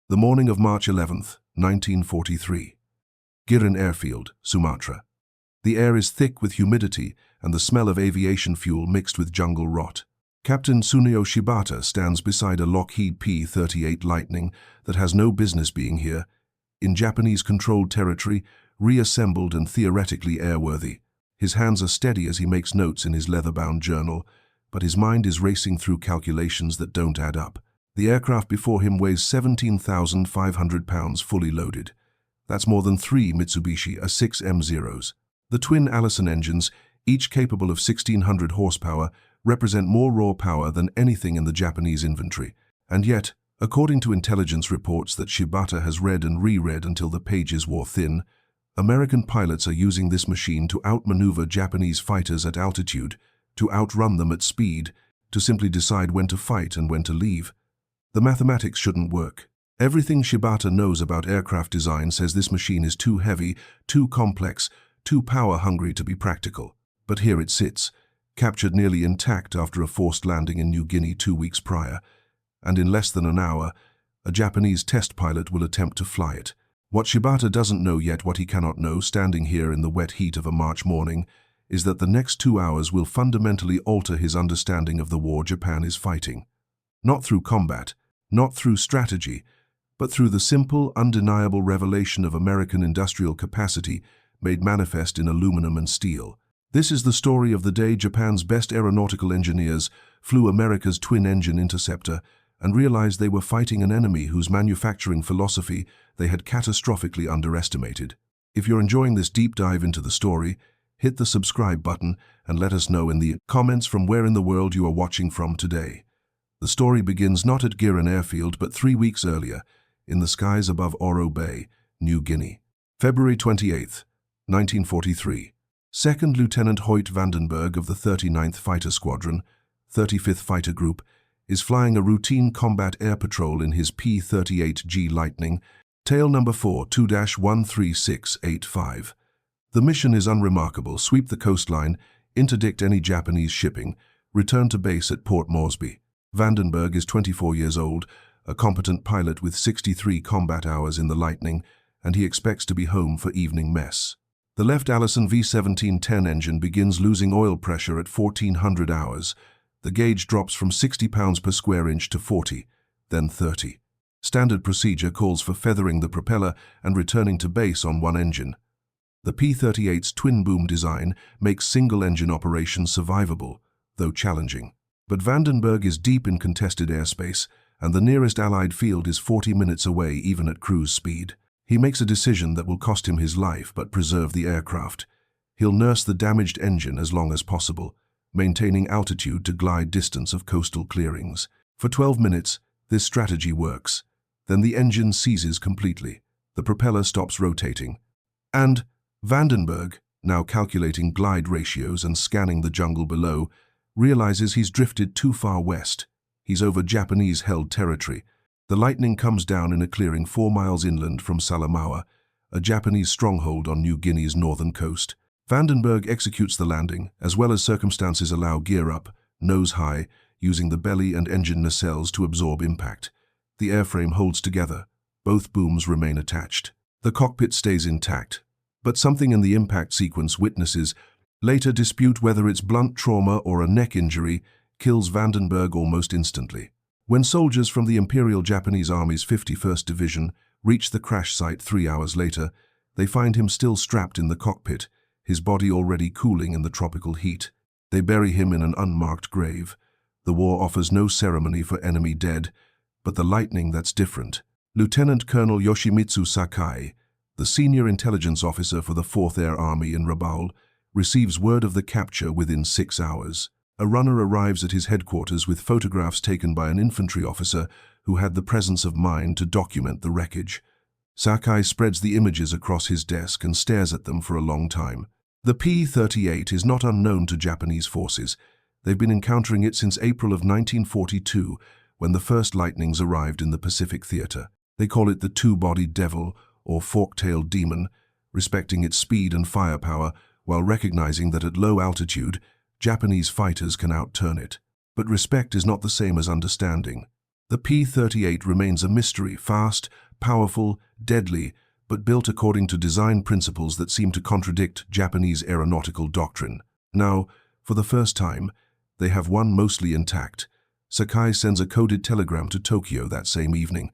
The morning of March 11th, 1943. Giran Airfield, Sumatra. The air is thick with humidity and the smell of aviation fuel mixed with jungle rot. Captain Tsuneo Shibata stands beside a Lockheed P-38 Lightning that has no business being here, in Japanese-controlled territory, reassembled and theoretically airworthy. His hands are steady as he makes notes in his leather-bound journal, but his mind is racing through calculations that don't add up. The aircraft before him weighs 17,500 pounds fully loaded. That's more than 3 Mitsubishi A6M0s. The twin Allison engines, each capable of 1,600 horsepower, represent more raw power than anything in the Japanese inventory. And yet, according to intelligence reports that Shibata has read and reread until the pages wore thin, American pilots are using this machine to outmaneuver Japanese fighters at altitude, to outrun them at speed, to simply decide when to fight and when to leave. The mathematics shouldn't work. Everything Shibata knows about aircraft design says this machine is too heavy, too complex, too power-hungry to be practical. But here it sits, captured nearly intact after a forced landing in New Guinea 2 weeks prior, and in less than an hour, a Japanese test pilot will attempt to fly it. What Shibata doesn't know yet, what he cannot know, standing here in the wet heat of a March morning, is that the next 2 hours will fundamentally alter his understanding of the war Japan is fighting. Not through combat, not through strategy, but through the simple, undeniable revelation of American industrial capacity made manifest in aluminum and steel. This is the story of the day Japan's best aeronautical engineers flew America's twin-engine interceptor and realized they were fighting an enemy whose manufacturing philosophy they had catastrophically underestimated. If you're enjoying this deep dive into the story, hit the subscribe button and let us know in the comments from where in the world you are watching from today. The story begins not at Giran Airfield but 3 weeks earlier, in the skies above Oro Bay, New Guinea. February 28th, 1943. Second Lieutenant Hoyt Vandenberg of the 39th Fighter Squadron, 35th Fighter Group, is flying a routine combat air patrol in his P-38G Lightning, tail number 42-13685. The mission is unremarkable: sweep the coastline, interdict any Japanese shipping, return to base at Port Moresby. Vandenberg is 24 years old, a competent pilot with 63 combat hours in the Lightning, and he expects to be home for evening mess. The left Allison V1710 engine begins losing oil pressure at 1,400 hours. The gauge drops from 60 pounds per square inch to 40, then 30. Standard procedure calls for feathering the propeller and returning to base on one engine. The P-38's twin-boom design makes single-engine operation survivable, though challenging. But Vandenberg is deep in contested airspace, and the nearest Allied field is 40 minutes away even at cruise speed. He makes a decision that will cost him his life but preserve the aircraft. He'll nurse the damaged engine as long as possible, maintaining altitude to glide distance of coastal clearings. For 12 minutes, this strategy works. Then the engine seizes completely. The propeller stops rotating. And Vandenberg, now calculating glide ratios and scanning the jungle below, realizes he's drifted too far west. He's over Japanese-held territory. The Lightning comes down in a clearing 4 miles inland from Salamaua, a Japanese stronghold on New Guinea's northern coast. Vandenberg executes the landing, as well as circumstances allow gear up, nose high, using the belly and engine nacelles to absorb impact. The airframe holds together. Both booms remain attached. The cockpit stays intact, but something in the impact sequence witnesses later dispute whether it's blunt trauma or a neck injury kills Vandenberg almost instantly. When soldiers from the Imperial Japanese Army's 51st Division reach the crash site 3 hours later, they find him still strapped in the cockpit, his body already cooling in the tropical heat. They bury him in an unmarked grave. The war offers no ceremony for enemy dead, but the Lightning, that's different. Lieutenant Colonel Yoshimitsu Sakai, the senior intelligence officer for the 4th Air Army in Rabaul, receives word of the capture within 6 hours. A runner arrives at his headquarters with photographs taken by an infantry officer who had the presence of mind to document the wreckage. Sakai spreads the images across his desk and stares at them for a long time. The P-38 is not unknown to Japanese forces. They've been encountering it since April of 1942, when the first Lightnings arrived in the Pacific Theater. They call it the two-bodied devil, or fork-tailed demon, respecting its speed and firepower, while recognizing that at low altitude, Japanese fighters can outturn it. But respect is not the same as understanding. The P-38 remains a mystery, fast, powerful, deadly, but built according to design principles that seem to contradict Japanese aeronautical doctrine. Now, for the first time, they have one mostly intact. Sakai sends a coded telegram to Tokyo that same evening.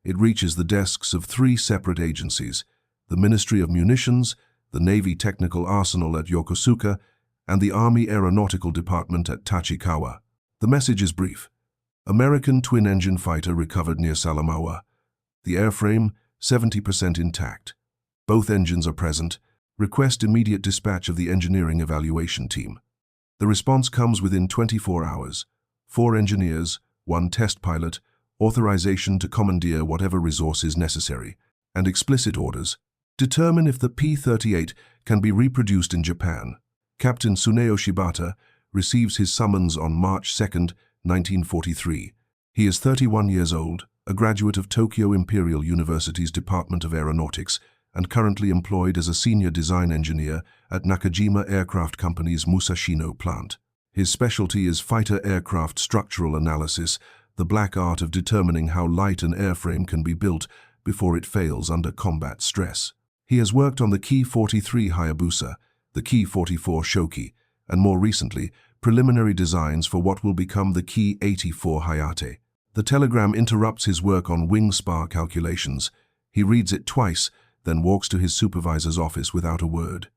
It reaches the desks of 3 separate agencies: the Ministry of Munitions, the Navy Technical Arsenal at Yokosuka, and the Army Aeronautical Department at Tachikawa. The message is brief. American twin-engine fighter recovered near Salamaua. The airframe, 70% intact. Both engines are present. Request immediate dispatch of the engineering evaluation team. The response comes within 24 hours. 4 engineers, 1 test pilot, authorization to commandeer whatever resources necessary, and explicit orders. Determine if the P-38 can be reproduced in Japan. Captain Tsuneo Shibata receives his summons on March 2, 1943. He is 31 years old, a graduate of Tokyo Imperial University's Department of Aeronautics, and currently employed as a senior design engineer at Nakajima Aircraft Company's Musashino plant. His specialty is fighter aircraft structural analysis, the black art of determining how light an airframe can be built before it fails under combat stress. He has worked on the Ki-43 Hayabusa, the Ki-44 Shoki, and more recently, preliminary designs for what will become the Ki-84 Hayate. The telegram interrupts his work on wing spar calculations. He reads it twice, then walks to his supervisor's office without a word.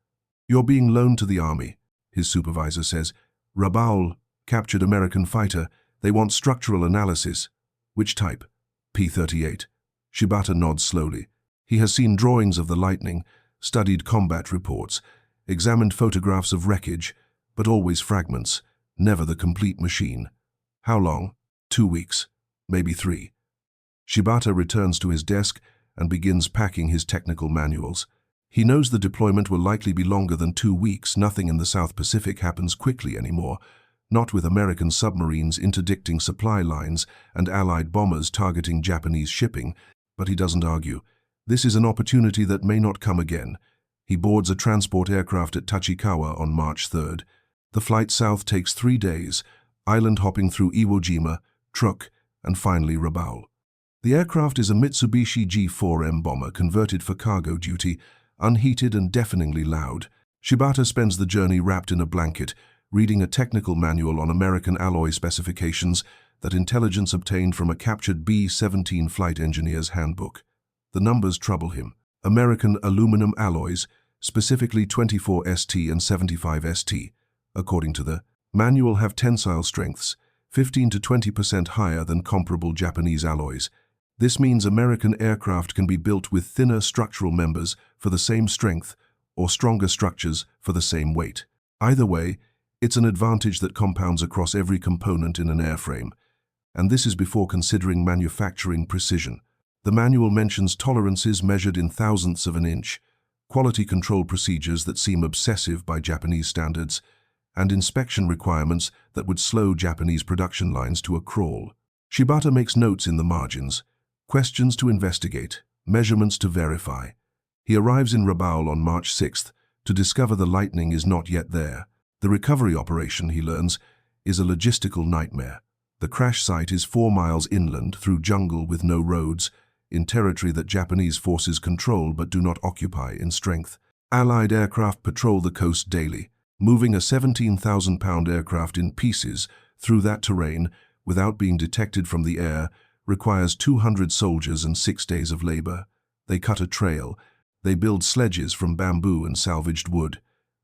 "You're being loaned to the army," his supervisor says. "Rabaul, captured American fighter. They want structural analysis." "Which type?" "P-38. Shibata nods slowly. He has seen drawings of the Lightning, studied combat reports, examined photographs of wreckage, but always fragments, never the complete machine. "How long?" 2 weeks, maybe 3. Shibata returns to his desk and begins packing his technical manuals. He knows the deployment will likely be longer than 2 weeks. Nothing in the South Pacific happens quickly anymore, not with American submarines interdicting supply lines and Allied bombers targeting Japanese shipping, but he doesn't argue. This is an opportunity that may not come again. He boards a transport aircraft at Tachikawa on March 3rd. The flight south takes 3 days, island hopping through Iwo Jima, Truk, and finally Rabaul. The aircraft is a Mitsubishi G4M bomber converted for cargo duty, unheated and deafeningly loud. Shibata spends the journey wrapped in a blanket, reading a technical manual on American alloy specifications that intelligence obtained from a captured B-17 flight engineer's handbook. The numbers trouble him. American aluminum alloys, specifically 24ST and 75ST, according to the manual, have tensile strengths 15 to 20% higher than comparable Japanese alloys. This means American aircraft can be built with thinner structural members for the same strength or stronger structures for the same weight. Either way, it's an advantage that compounds across every component in an airframe, and this is before considering manufacturing precision. The manual mentions tolerances measured in thousandths of an inch, quality control procedures that seem obsessive by Japanese standards, and inspection requirements that would slow Japanese production lines to a crawl. Shibata makes notes in the margins, questions to investigate, measurements to verify. He arrives in Rabaul on March 6th to discover the Lightning is not yet there. The recovery operation, he learns, is a logistical nightmare. The crash site is 4 miles inland through jungle with no roads, in territory that Japanese forces control but do not occupy in strength. Allied aircraft patrol the coast daily. Moving a 17,000-pound aircraft in pieces through that terrain without being detected from the air requires 200 soldiers and 6 days of labor. They cut a trail. They build sledges from bamboo and salvaged wood.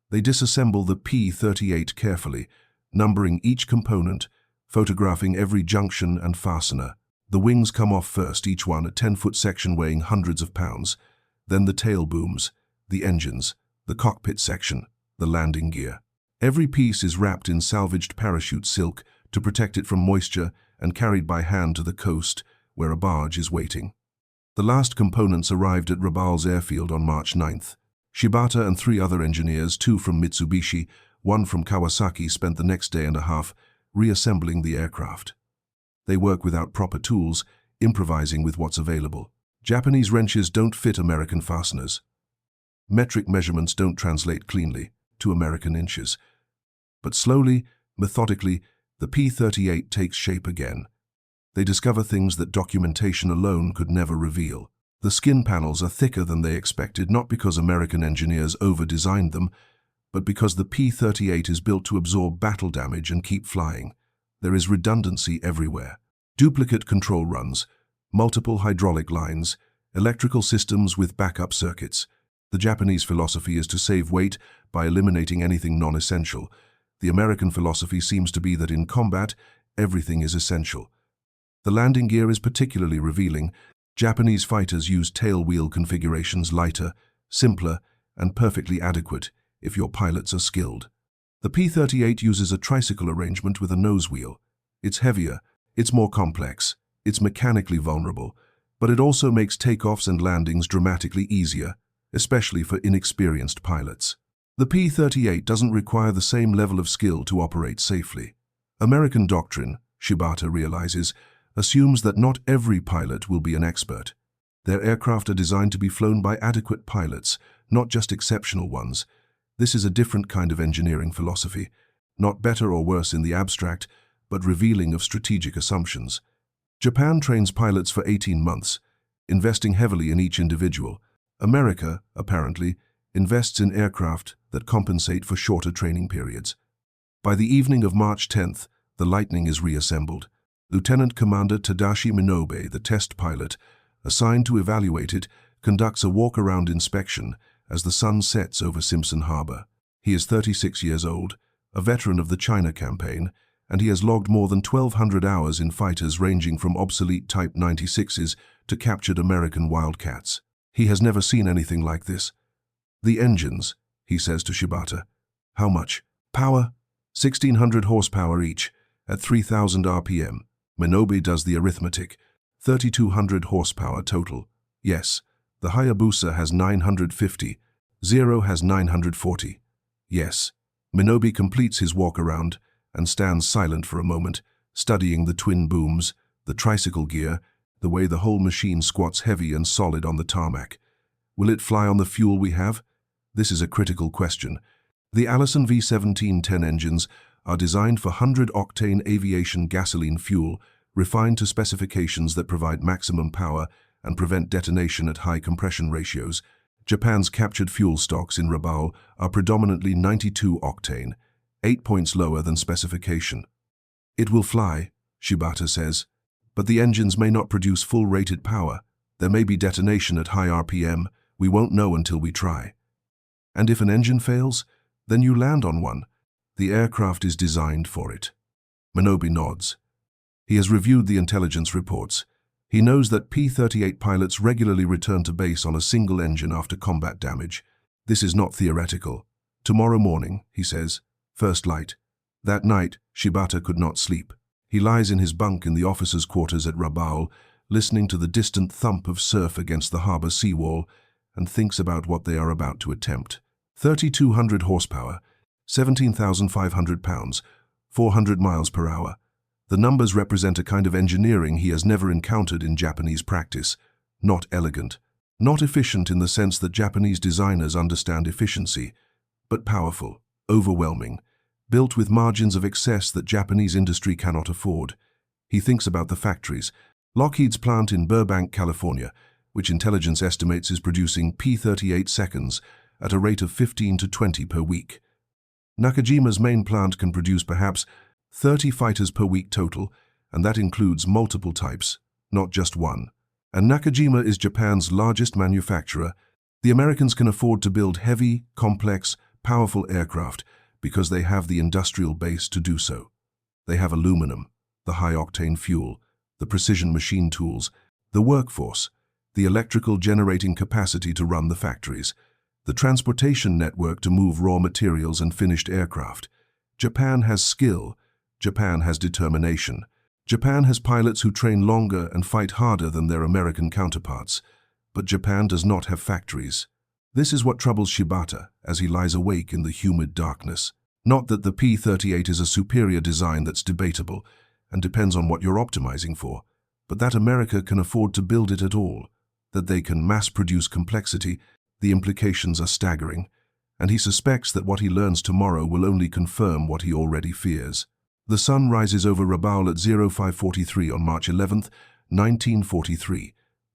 They disassemble the P-38 carefully, numbering each component, photographing every junction and fastener. The wings come off first, each one a 10-foot section weighing hundreds of pounds. Then the tail booms, the engines, the cockpit section, the landing gear. Every piece is wrapped in salvaged parachute silk to protect it from moisture and carried by hand to the coast, where a barge is waiting. The last components arrived at Rabaul's airfield on March 9th. Shibata and 3 other engineers, 2 from Mitsubishi, 1 from Kawasaki, spent the next day and a half reassembling the aircraft. They work without proper tools, improvising with what's available. Japanese wrenches don't fit American fasteners. Metric measurements don't translate cleanly to American inches. But slowly, methodically, the P-38 takes shape again. They discover things that documentation alone could never reveal. The skin panels are thicker than they expected, not because American engineers over-designed them, but because the P-38 is built to absorb battle damage and keep flying. There is redundancy everywhere. Duplicate control runs, multiple hydraulic lines, electrical systems with backup circuits. The Japanese philosophy is to save weight by eliminating anything non-essential. The American philosophy seems to be that in combat, everything is essential. The landing gear is particularly revealing. Japanese fighters use tailwheel configurations lighter, simpler, and perfectly adequate if your pilots are skilled. The P-38 uses a tricycle arrangement with a nose wheel. It's heavier, it's more complex, it's mechanically vulnerable, but it also makes takeoffs and landings dramatically easier, especially for inexperienced pilots. The P-38 doesn't require the same level of skill to operate safely. American doctrine, Shibata realizes, assumes that not every pilot will be an expert. Their aircraft are designed to be flown by adequate pilots, not just exceptional ones. This is a different kind of engineering philosophy, not better or worse in the abstract, but revealing of strategic assumptions. Japan trains pilots for 18 months, investing heavily in each individual. America, apparently, invests in aircraft that compensate for shorter training periods. By the evening of March 10th, the Lightning is reassembled. Lieutenant Commander Tadashi Minobe, the test pilot, assigned to evaluate it, conducts a walk-around inspection as the sun sets over Simpson Harbor. He is 36 years old, a veteran of the China campaign, and he has logged more than 1,200 hours in fighters ranging from obsolete Type 96s to captured American Wildcats. He has never seen anything like this. "The engines," he says to Shibata. "How much?" "Power, 1,600 horsepower each, at 3,000 RPM. Minobe does the arithmetic. 3,200 horsepower total. Yes. The Hayabusa has 950. Zero has 940. Yes. Minobe completes his walk-around and stands silent for a moment, studying the twin booms, the tricycle gear, the way the whole machine squats heavy and solid on the tarmac. Will it fly on the fuel we have? This is a critical question. The Allison V1710 engines are designed for 100-octane aviation gasoline fuel, refined to specifications that provide maximum power and prevent detonation at high compression ratios. Japan's captured fuel stocks in Rabaul are predominantly 92-octane, 8 points lower than specification. "It will fly," Shibata says, "but the engines may not produce full rated power. There may be detonation at high RPM. We won't know until we try." "And if an engine fails, then you land on one. The aircraft is designed for it." Minobe nods. He has reviewed the intelligence reports. He knows that P-38 pilots regularly return to base on a single engine after combat damage. This is not theoretical. "Tomorrow morning," he says, "first light." That night, Shibata could not sleep. He lies in his bunk in the officers' quarters at Rabaul, listening to the distant thump of surf against the harbor seawall, and thinks about what they are about to attempt. 3,200 horsepower, 17,500 pounds, 400 miles per hour. The numbers represent a kind of engineering he has never encountered in Japanese practice. Not elegant, not efficient in the sense that Japanese designers understand efficiency, but powerful, overwhelming, built with margins of excess that Japanese industry cannot afford. He thinks about the factories. Lockheed's plant in Burbank, California, which intelligence estimates is producing P-38 seconds at a rate of 15 to 20 per week. Nakajima's main plant can produce perhaps 30 fighters per week total, and that includes multiple types, not just one. And Nakajima is Japan's largest manufacturer. The Americans can afford to build heavy, complex, powerful aircraft because they have the industrial base to do so. They have aluminum, the high-octane fuel, the precision machine tools, the workforce, the electrical generating capacity to run the factories, the transportation network to move raw materials and finished aircraft. Japan has skill. Japan has determination. Japan has pilots who train longer and fight harder than their American counterparts. But Japan does not have factories. This is what troubles Shibata as he lies awake in the humid darkness. Not that the P-38 is a superior design that's debatable and depends on what you're optimizing for, but that America can afford to build it at all, that they can mass-produce complexity. The implications are staggering, and he suspects that what he learns tomorrow will only confirm what he already fears. The sun rises over Rabaul at 0543 on March 11th, 1943.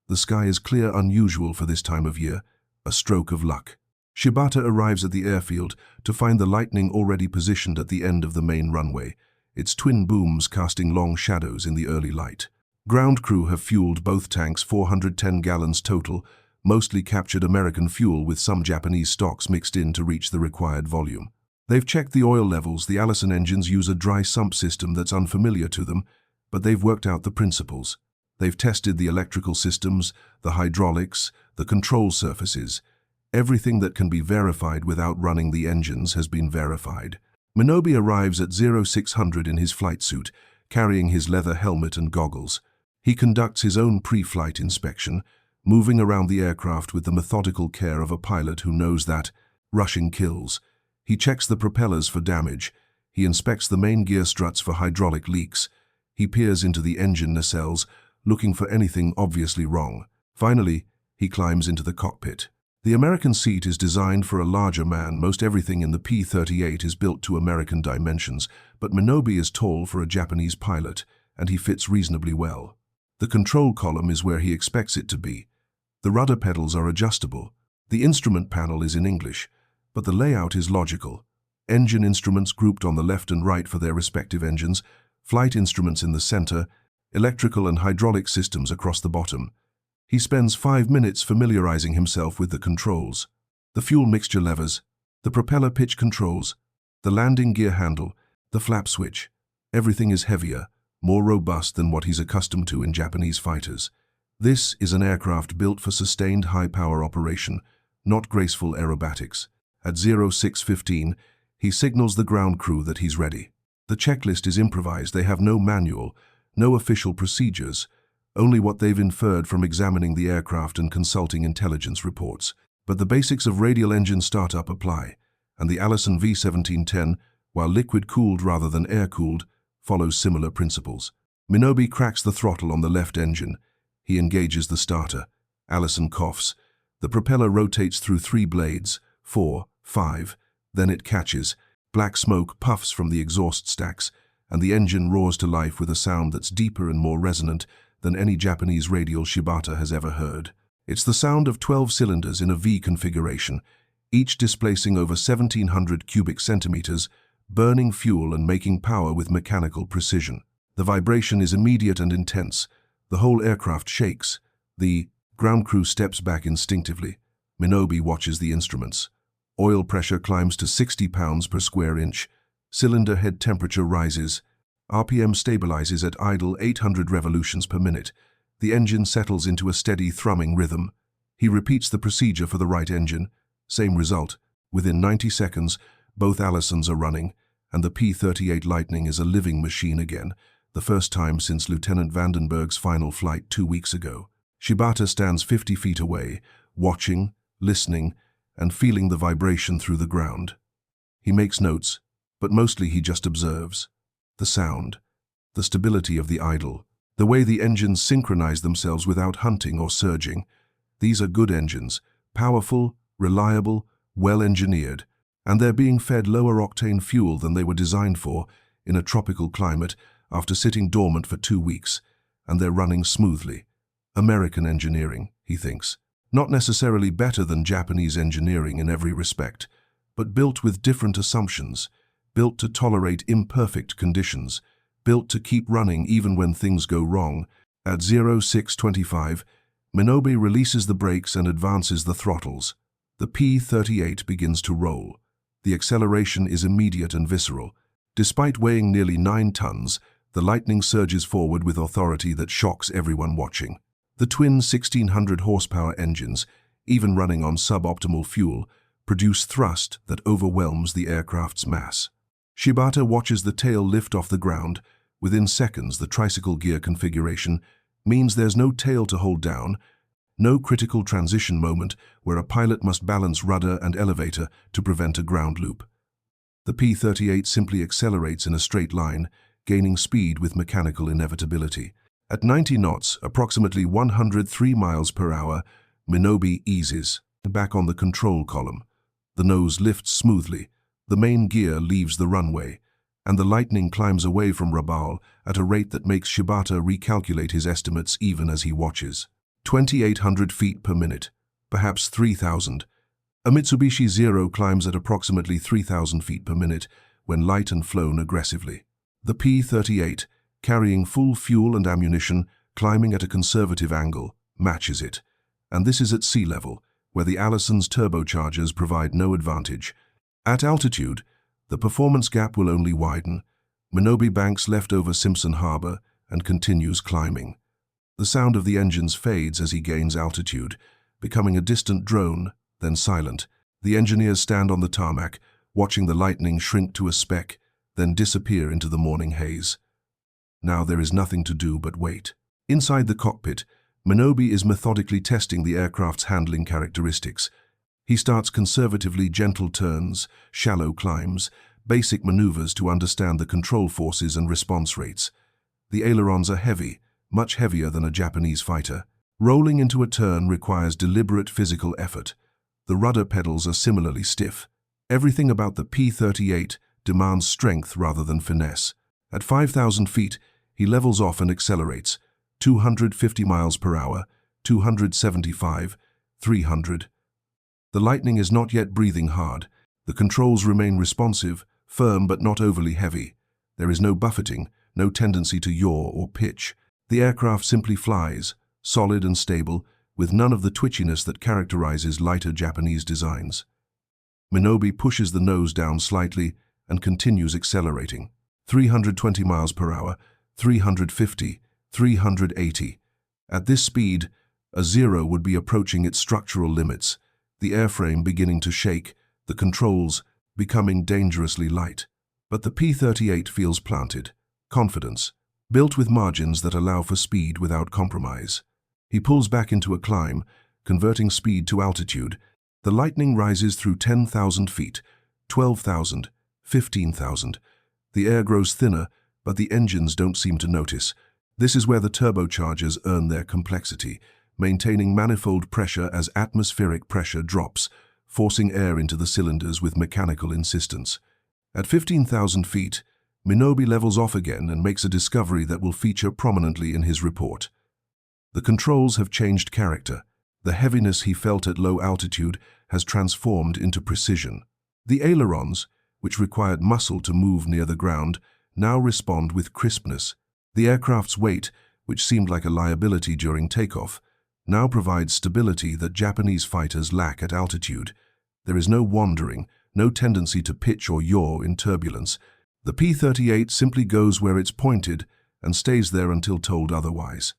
The sky is clear, unusual for this time of year, a stroke of luck. Shibata arrives at the airfield to find the Lightning already positioned at the end of the main runway, its twin booms casting long shadows in the early light. Ground crew have fueled both tanks, 410 gallons total, mostly captured American fuel with some Japanese stocks mixed in to reach the required volume. They've checked the oil levels. The Allison engines use a dry sump system that's unfamiliar to them, but they've worked out the principles. They've tested the electrical systems, the hydraulics, the control surfaces. Everything that can be verified without running the engines has been verified. Minobi arrives at 0600 in his flight suit, carrying his leather helmet and goggles. He conducts his own pre-flight inspection, moving around the aircraft with the methodical care of a pilot who knows that rushing kills. He checks the propellers for damage. He inspects the main gear struts for hydraulic leaks. He peers into the engine nacelles, looking for anything obviously wrong. Finally, he climbs into the cockpit. The American seat is designed for a larger man. Most everything in the P-38 is built to American dimensions, but Minobi is tall for a Japanese pilot, and he fits reasonably well. The control column is where he expects it to be. The rudder pedals are adjustable. The instrument panel is in English, but the layout is logical. Engine instruments grouped on the left and right for their respective engines, flight instruments in the center, electrical and hydraulic systems across the bottom. He spends 5 minutes familiarizing himself with the controls. The fuel mixture levers, the propeller pitch controls, the landing gear handle, the flap switch. Everything is heavier, more robust than what he's accustomed to in Japanese fighters. This is an aircraft built for sustained high-power operation, not graceful aerobatics. At 0615, he signals the ground crew that he's ready. The checklist is improvised. They have no manual, no official procedures, only what they've inferred from examining the aircraft and consulting intelligence reports. But the basics of radial engine startup apply, and the Allison V1710, while liquid-cooled rather than air-cooled, follows similar principles. Minobi cracks the throttle on the left engine. He engages the starter. Allison coughs. The propeller rotates through 3 blades, 4, 5, then it catches. Black smoke puffs from the exhaust stacks, and the engine roars to life with a sound that's deeper and more resonant than any Japanese radial Shibata has ever heard. It's the sound of 12 cylinders in a V configuration, each displacing over 1,700 cubic centimeters, burning fuel and making power with mechanical precision. The vibration is immediate and intense. The whole aircraft shakes. The ground crew steps back instinctively. Minobi watches the instruments. Oil pressure climbs to 60 pounds per square inch. Cylinder head temperature rises. RPM stabilizes at idle 800 revolutions per minute. The engine settles into a steady thrumming rhythm. He repeats the procedure for the right engine. Same result. Within 90 seconds, both Allisons are running, and the P-38 Lightning is a living machine again, the first time since Lieutenant Vandenberg's final flight 2 weeks ago. Shibata stands 50 feet away, watching, listening, and feeling the vibration through the ground. He makes notes, but mostly he just observes. The sound, the stability of the idle, the way the engines synchronize themselves without hunting or surging. These are good engines, powerful, reliable, well-engineered, and they're being fed lower-octane fuel than they were designed for in a tropical climate after sitting dormant for 2 weeks, and they're running smoothly. American engineering, he thinks. Not necessarily better than Japanese engineering in every respect, but built with different assumptions, built to tolerate imperfect conditions, built to keep running even when things go wrong. At 0625, Minobi releases the brakes and advances the throttles. The P-38 begins to roll. The acceleration is immediate and visceral. Despite weighing nearly 9 tons, the Lightning surges forward with authority that shocks everyone watching. The twin 1,600 horsepower engines, even running on suboptimal fuel, produce thrust that overwhelms the aircraft's mass. Shibata watches the tail lift off the ground. Within seconds, the tricycle gear configuration means there's no tail to hold down, no critical transition moment where a pilot must balance rudder and elevator to prevent a ground loop. The P-38 simply accelerates in a straight line, gaining speed with mechanical inevitability. At 90 knots, approximately 103 miles per hour, Minobi eases back on the control column. The nose lifts smoothly. The main gear leaves the runway. and the Lightning climbs away from Rabaul at a rate that makes Shibata recalculate his estimates even as he watches. 2,800 feet per minute, perhaps 3,000. A Mitsubishi Zero climbs at approximately 3,000 feet per minute when light and flown aggressively. The P-38, carrying full fuel and ammunition, climbing at a conservative angle, matches it. And this is at sea level, where the Allison's turbochargers provide no advantage. At altitude, the performance gap will only widen. Minobi banks left over Simpson Harbor and continues climbing. The sound of the engines fades as he gains altitude, becoming a distant drone, then silent. The engineers stand on the tarmac, watching the Lightning shrink to a speck, then disappear into the morning haze. Now there is nothing to do but wait. Inside the cockpit, Minobi is methodically testing the aircraft's handling characteristics. He starts conservatively gentle turns, shallow climbs, basic maneuvers to understand the control forces and response rates. The ailerons are heavy, much heavier than a Japanese fighter. Rolling into a turn requires deliberate physical effort. The rudder pedals are similarly stiff. Everything about the P-38 demands strength rather than finesse. At 5,000 feet, he levels off and accelerates. 250 miles per hour, 275, 300. The Lightning is not yet breathing hard. The controls remain responsive, firm but not overly heavy. There is no buffeting, no tendency to yaw or pitch. The aircraft simply flies, solid and stable, with none of the twitchiness that characterizes lighter Japanese designs. Minobi pushes the nose down slightly and continues accelerating. 320 miles per hour, 350, 380. At this speed, a Zero would be approaching its structural limits, the airframe beginning to shake, the controls becoming dangerously light. But the P-38 feels planted, confidence, built with margins that allow for speed without compromise. He pulls back into a climb, converting speed to altitude. The Lightning rises through 10,000 feet, 12,000, 15,000. The air grows thinner, but the engines don't seem to notice. This is where the turbochargers earn their complexity, maintaining manifold pressure as atmospheric pressure drops, forcing air into the cylinders with mechanical insistence. At 15,000 feet, Minobi levels off again and makes a discovery that will feature prominently in his report. The controls have changed character. The heaviness he felt at low altitude has transformed into precision. The ailerons, which required muscle to move near the ground, now respond with crispness. The aircraft's weight, which seemed like a liability during takeoff, now provides stability that Japanese fighters lack at altitude. There is no wandering, no tendency to pitch or yaw in turbulence. The P-38 simply goes where it's pointed and stays there until told otherwise.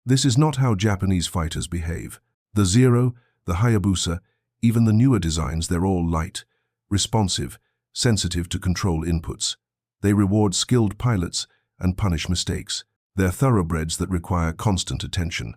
This is not how Japanese fighters behave. The Zero, the Hayabusa, even the newer designs, they're all light, responsive, sensitive to control inputs. They reward skilled pilots and punish mistakes. They're thoroughbreds that require constant attention.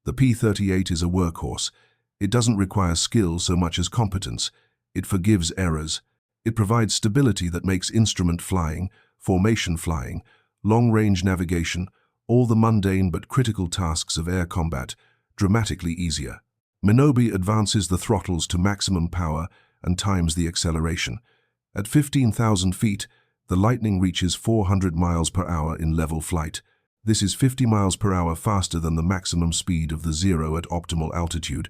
The P-38 is a workhorse. It doesn't require skill so much as competence. It forgives errors. It provides stability that makes instrument flying, formation flying, long-range navigation, all the mundane but critical tasks of air combat, dramatically easier. Minobi advances the throttles to maximum power and times the acceleration. At 15,000 feet, the Lightning reaches 400 miles per hour in level flight. This is 50 miles per hour faster than the maximum speed of the Zero at optimal altitude,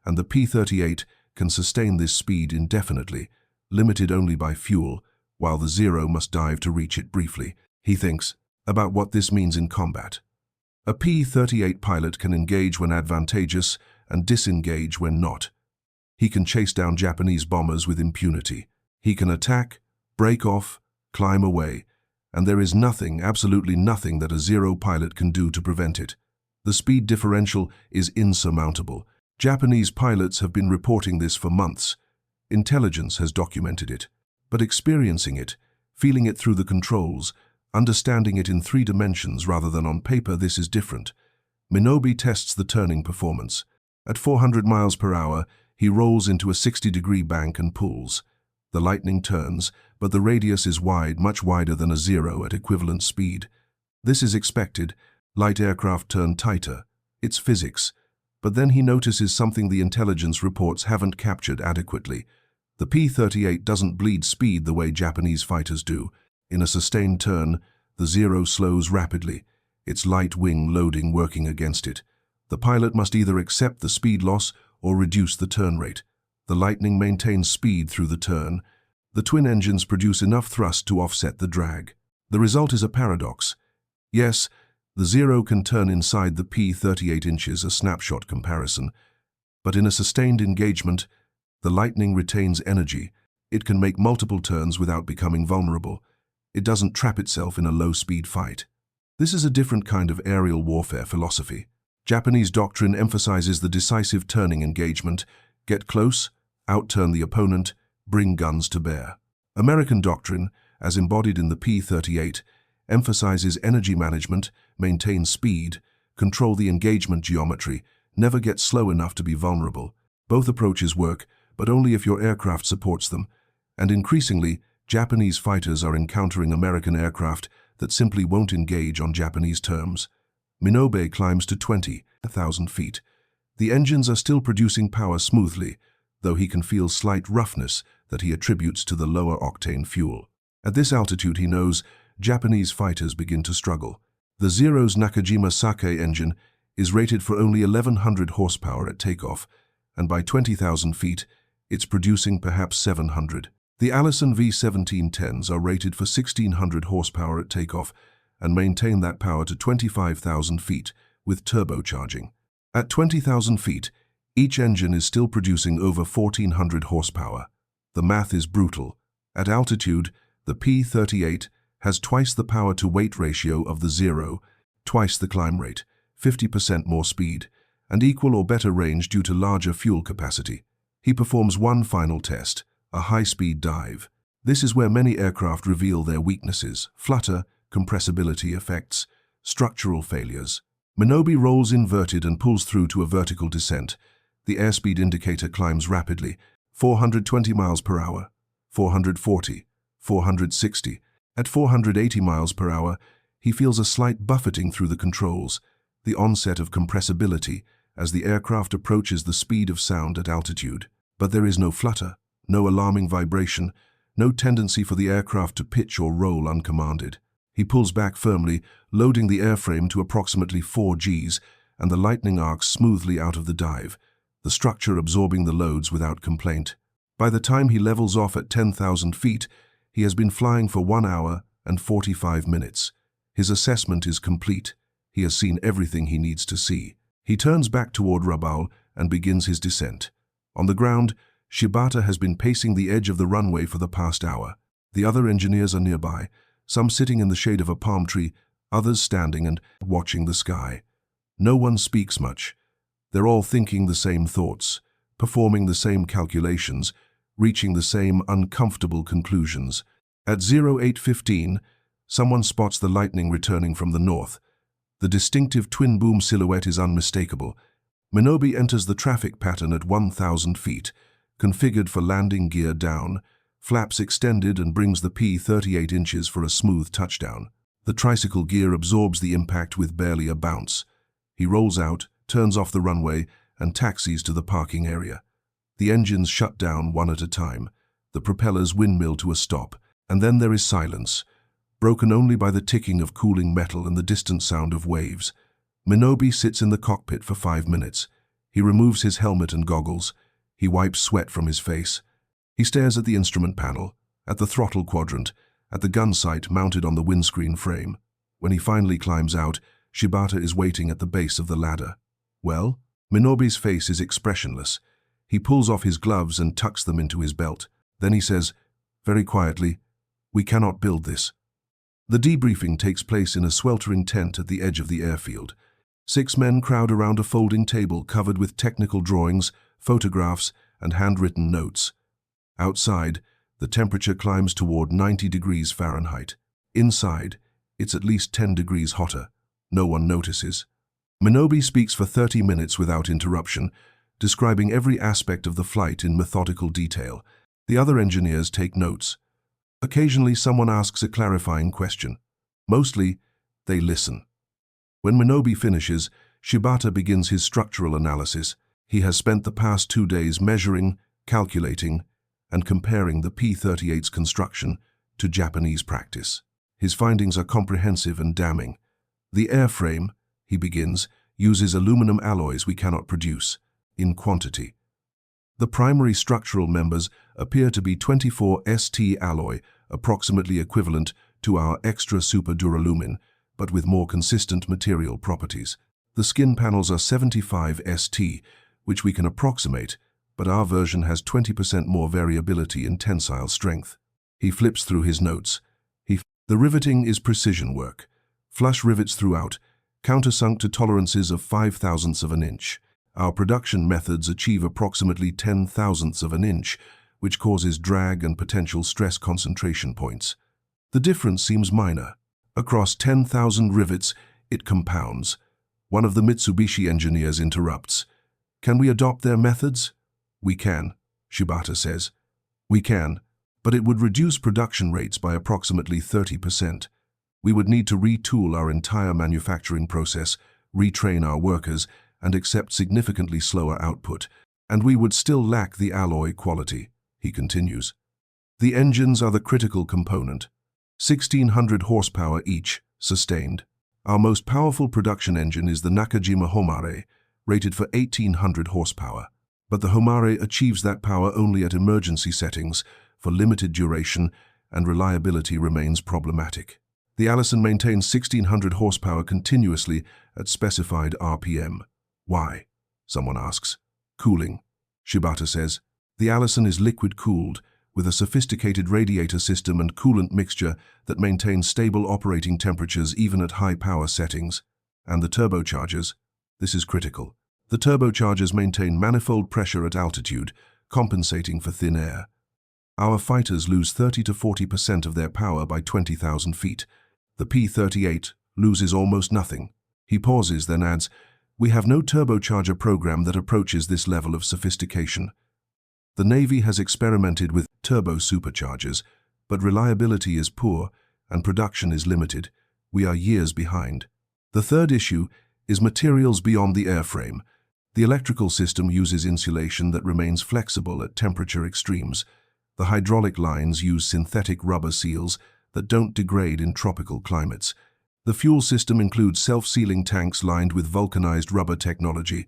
and the P-38 can sustain this speed indefinitely, limited only by fuel, while the Zero must dive to reach it briefly. He thinks about what this means in combat. A P-38 pilot can engage when advantageous and disengage when not. He can chase down Japanese bombers with impunity. He can attack, break off, climb away, and there is nothing, absolutely nothing that a Zero pilot can do to prevent it. The speed differential is insurmountable. Japanese pilots have been reporting this for months. Intelligence has documented it. But experiencing it, feeling it through the controls, understanding it in 3 dimensions rather than on paper, this is different. Minobi tests the turning performance. At 400 miles per hour, he rolls into a 60-degree bank and pulls. The Lightning turns, but the radius is wide, much wider than a Zero at equivalent speed. This is expected. Light aircraft turn tighter. It's physics. But then he notices something the intelligence reports haven't captured adequately. The P-38 doesn't bleed speed the way Japanese fighters do. In a sustained turn, the Zero slows rapidly, its light wing loading working against it. The pilot must either accept the speed loss or reduce the turn rate. The Lightning maintains speed through the turn. The twin engines produce enough thrust to offset the drag. The result is a paradox. Yes, the Zero can turn inside the P-38 inches, a snapshot comparison, but in a sustained engagement, the Lightning retains energy. It can make multiple turns without becoming vulnerable. It doesn't trap itself in a low-speed fight. This is a different kind of aerial warfare philosophy. Japanese doctrine emphasizes the decisive turning engagement, get close, outturn the opponent, bring guns to bear. American doctrine, as embodied in the P-38, emphasizes energy management, maintain speed, control the engagement geometry, never get slow enough to be vulnerable. Both approaches work, but only if your aircraft supports them, and increasingly, Japanese fighters are encountering American aircraft that simply won't engage on Japanese terms. Minobe climbs to 20,000 feet. The engines are still producing power smoothly, though he can feel slight roughness that he attributes to the lower octane fuel. At this altitude, he knows Japanese fighters begin to struggle. The Zero's Nakajima Sake engine is rated for only 1,100 horsepower at takeoff, and by 20,000 feet, it's producing perhaps 700. The Allison V-1710s are rated for 1,600 horsepower at takeoff and maintain that power to 25,000 feet with turbocharging. At 20,000 feet, each engine is still producing over 1,400 horsepower. The math is brutal. At altitude, the P-38 has twice the power-to-weight ratio of the Zero, twice the climb rate, 50% more speed, and equal or better range due to larger fuel capacity. He performs one final test, a high-speed dive. This is where many aircraft reveal their weaknesses: flutter, compressibility effects, structural failures. Minobe rolls inverted and pulls through to a vertical descent. The airspeed indicator climbs rapidly, 420 miles per hour, 440, 460. At 480 miles per hour, he feels a slight buffeting through the controls, the onset of compressibility as the aircraft approaches the speed of sound at altitude. But there is no flutter, no alarming vibration, no tendency for the aircraft to pitch or roll uncommanded. He pulls back firmly, loading the airframe to approximately 4 Gs, and the Lightning arcs smoothly out of the dive, the structure absorbing the loads without complaint. By the time he levels off at 10,000 feet, he has been flying for 1 hour and 45 minutes. His assessment is complete. He has seen everything he needs to see. He turns back toward Rabaul and begins his descent. On the ground, Shibata has been pacing the edge of the runway for the past hour. The other engineers are nearby, some sitting in the shade of a palm tree, others standing and watching the sky. No one speaks much. They're all thinking the same thoughts, performing the same calculations, reaching the same uncomfortable conclusions. At 0815, someone spots the Lightning returning from the north. The distinctive twin-boom silhouette is unmistakable. Minobe enters the traffic pattern at 1,000 feet, configured for landing gear down, flaps extended and brings the P-38 inches for a smooth touchdown. The tricycle gear absorbs the impact with barely a bounce. He rolls out, turns off the runway, and taxis to the parking area. The engines shut down one at a time. The propellers windmill to a stop, and then there is silence, broken only by the ticking of cooling metal and the distant sound of waves. Minobe sits in the cockpit for 5 minutes. He removes his helmet and goggles. He wipes sweat from his face. He stares at the instrument panel, at the throttle quadrant, at the gun sight mounted on the windscreen frame. When he finally climbs out, Shibata is waiting at the base of the ladder. Well? Minobe's face is expressionless. He pulls off his gloves and tucks them into his belt. Then he says, very quietly, "We cannot build this." The debriefing takes place in a sweltering tent at the edge of the airfield. 6 men crowd around a folding table covered with technical drawings, photographs, and handwritten notes. Outside, the temperature climbs toward 90 degrees Fahrenheit. Inside, it's at least 10 degrees hotter. No one notices. Minobe speaks for 30 minutes without interruption, describing every aspect of the flight in methodical detail. The other engineers take notes. Occasionally, someone asks a clarifying question. Mostly, they listen. When Minobe finishes, Shibata begins his structural analysis. He has spent the past 2 days measuring, calculating, and comparing the P-38's construction, to Japanese practice. His findings are comprehensive and damning. The airframe, he begins, uses aluminum alloys we cannot produce, in quantity. The primary structural members appear to be 24 St alloy, approximately equivalent to our extra super duralumin, but with more consistent material properties. The skin panels are 75 St, which we can approximate, but our version has 20% more variability in tensile strength. He flips through his notes. The riveting is precision work. Flush rivets throughout, countersunk to tolerances of 5/1000ths of an inch. Our production methods achieve approximately 10/1000ths of an inch, which causes drag and potential stress concentration points. The difference seems minor. Across 10,000 rivets, it compounds. One of the Mitsubishi engineers interrupts. Can we adopt their methods? We can, Shibata says. We can, but it would reduce production rates by approximately 30%. We would need to retool our entire manufacturing process, retrain our workers, and accept significantly slower output, and we would still lack the alloy quality, he continues. The engines are the critical component. 1,600 horsepower each, sustained. Our most powerful production engine is the Nakajima Homare, rated for 1,800 horsepower. But the Homare achieves that power only at emergency settings, for limited duration, and reliability remains problematic. The Allison maintains 1,600 horsepower continuously at specified RPM. Why? Someone asks. Cooling, Shibata says. The Allison is liquid-cooled, with a sophisticated radiator system and coolant mixture that maintains stable operating temperatures even at high power settings. And the turbochargers? This is critical. The turbochargers maintain manifold pressure at altitude, compensating for thin air. Our fighters lose 30 to 40% of their power by 20,000 feet. The P-38 loses almost nothing. He pauses, then adds, "We have no turbocharger program that approaches this level of sophistication." The Navy has experimented with turbo superchargers, but reliability is poor and production is limited. We are years behind. The third issue is materials beyond the airframe. The electrical system uses insulation that remains flexible at temperature extremes. The hydraulic lines use synthetic rubber seals that don't degrade in tropical climates. The fuel system includes self-sealing tanks lined with vulcanized rubber technology,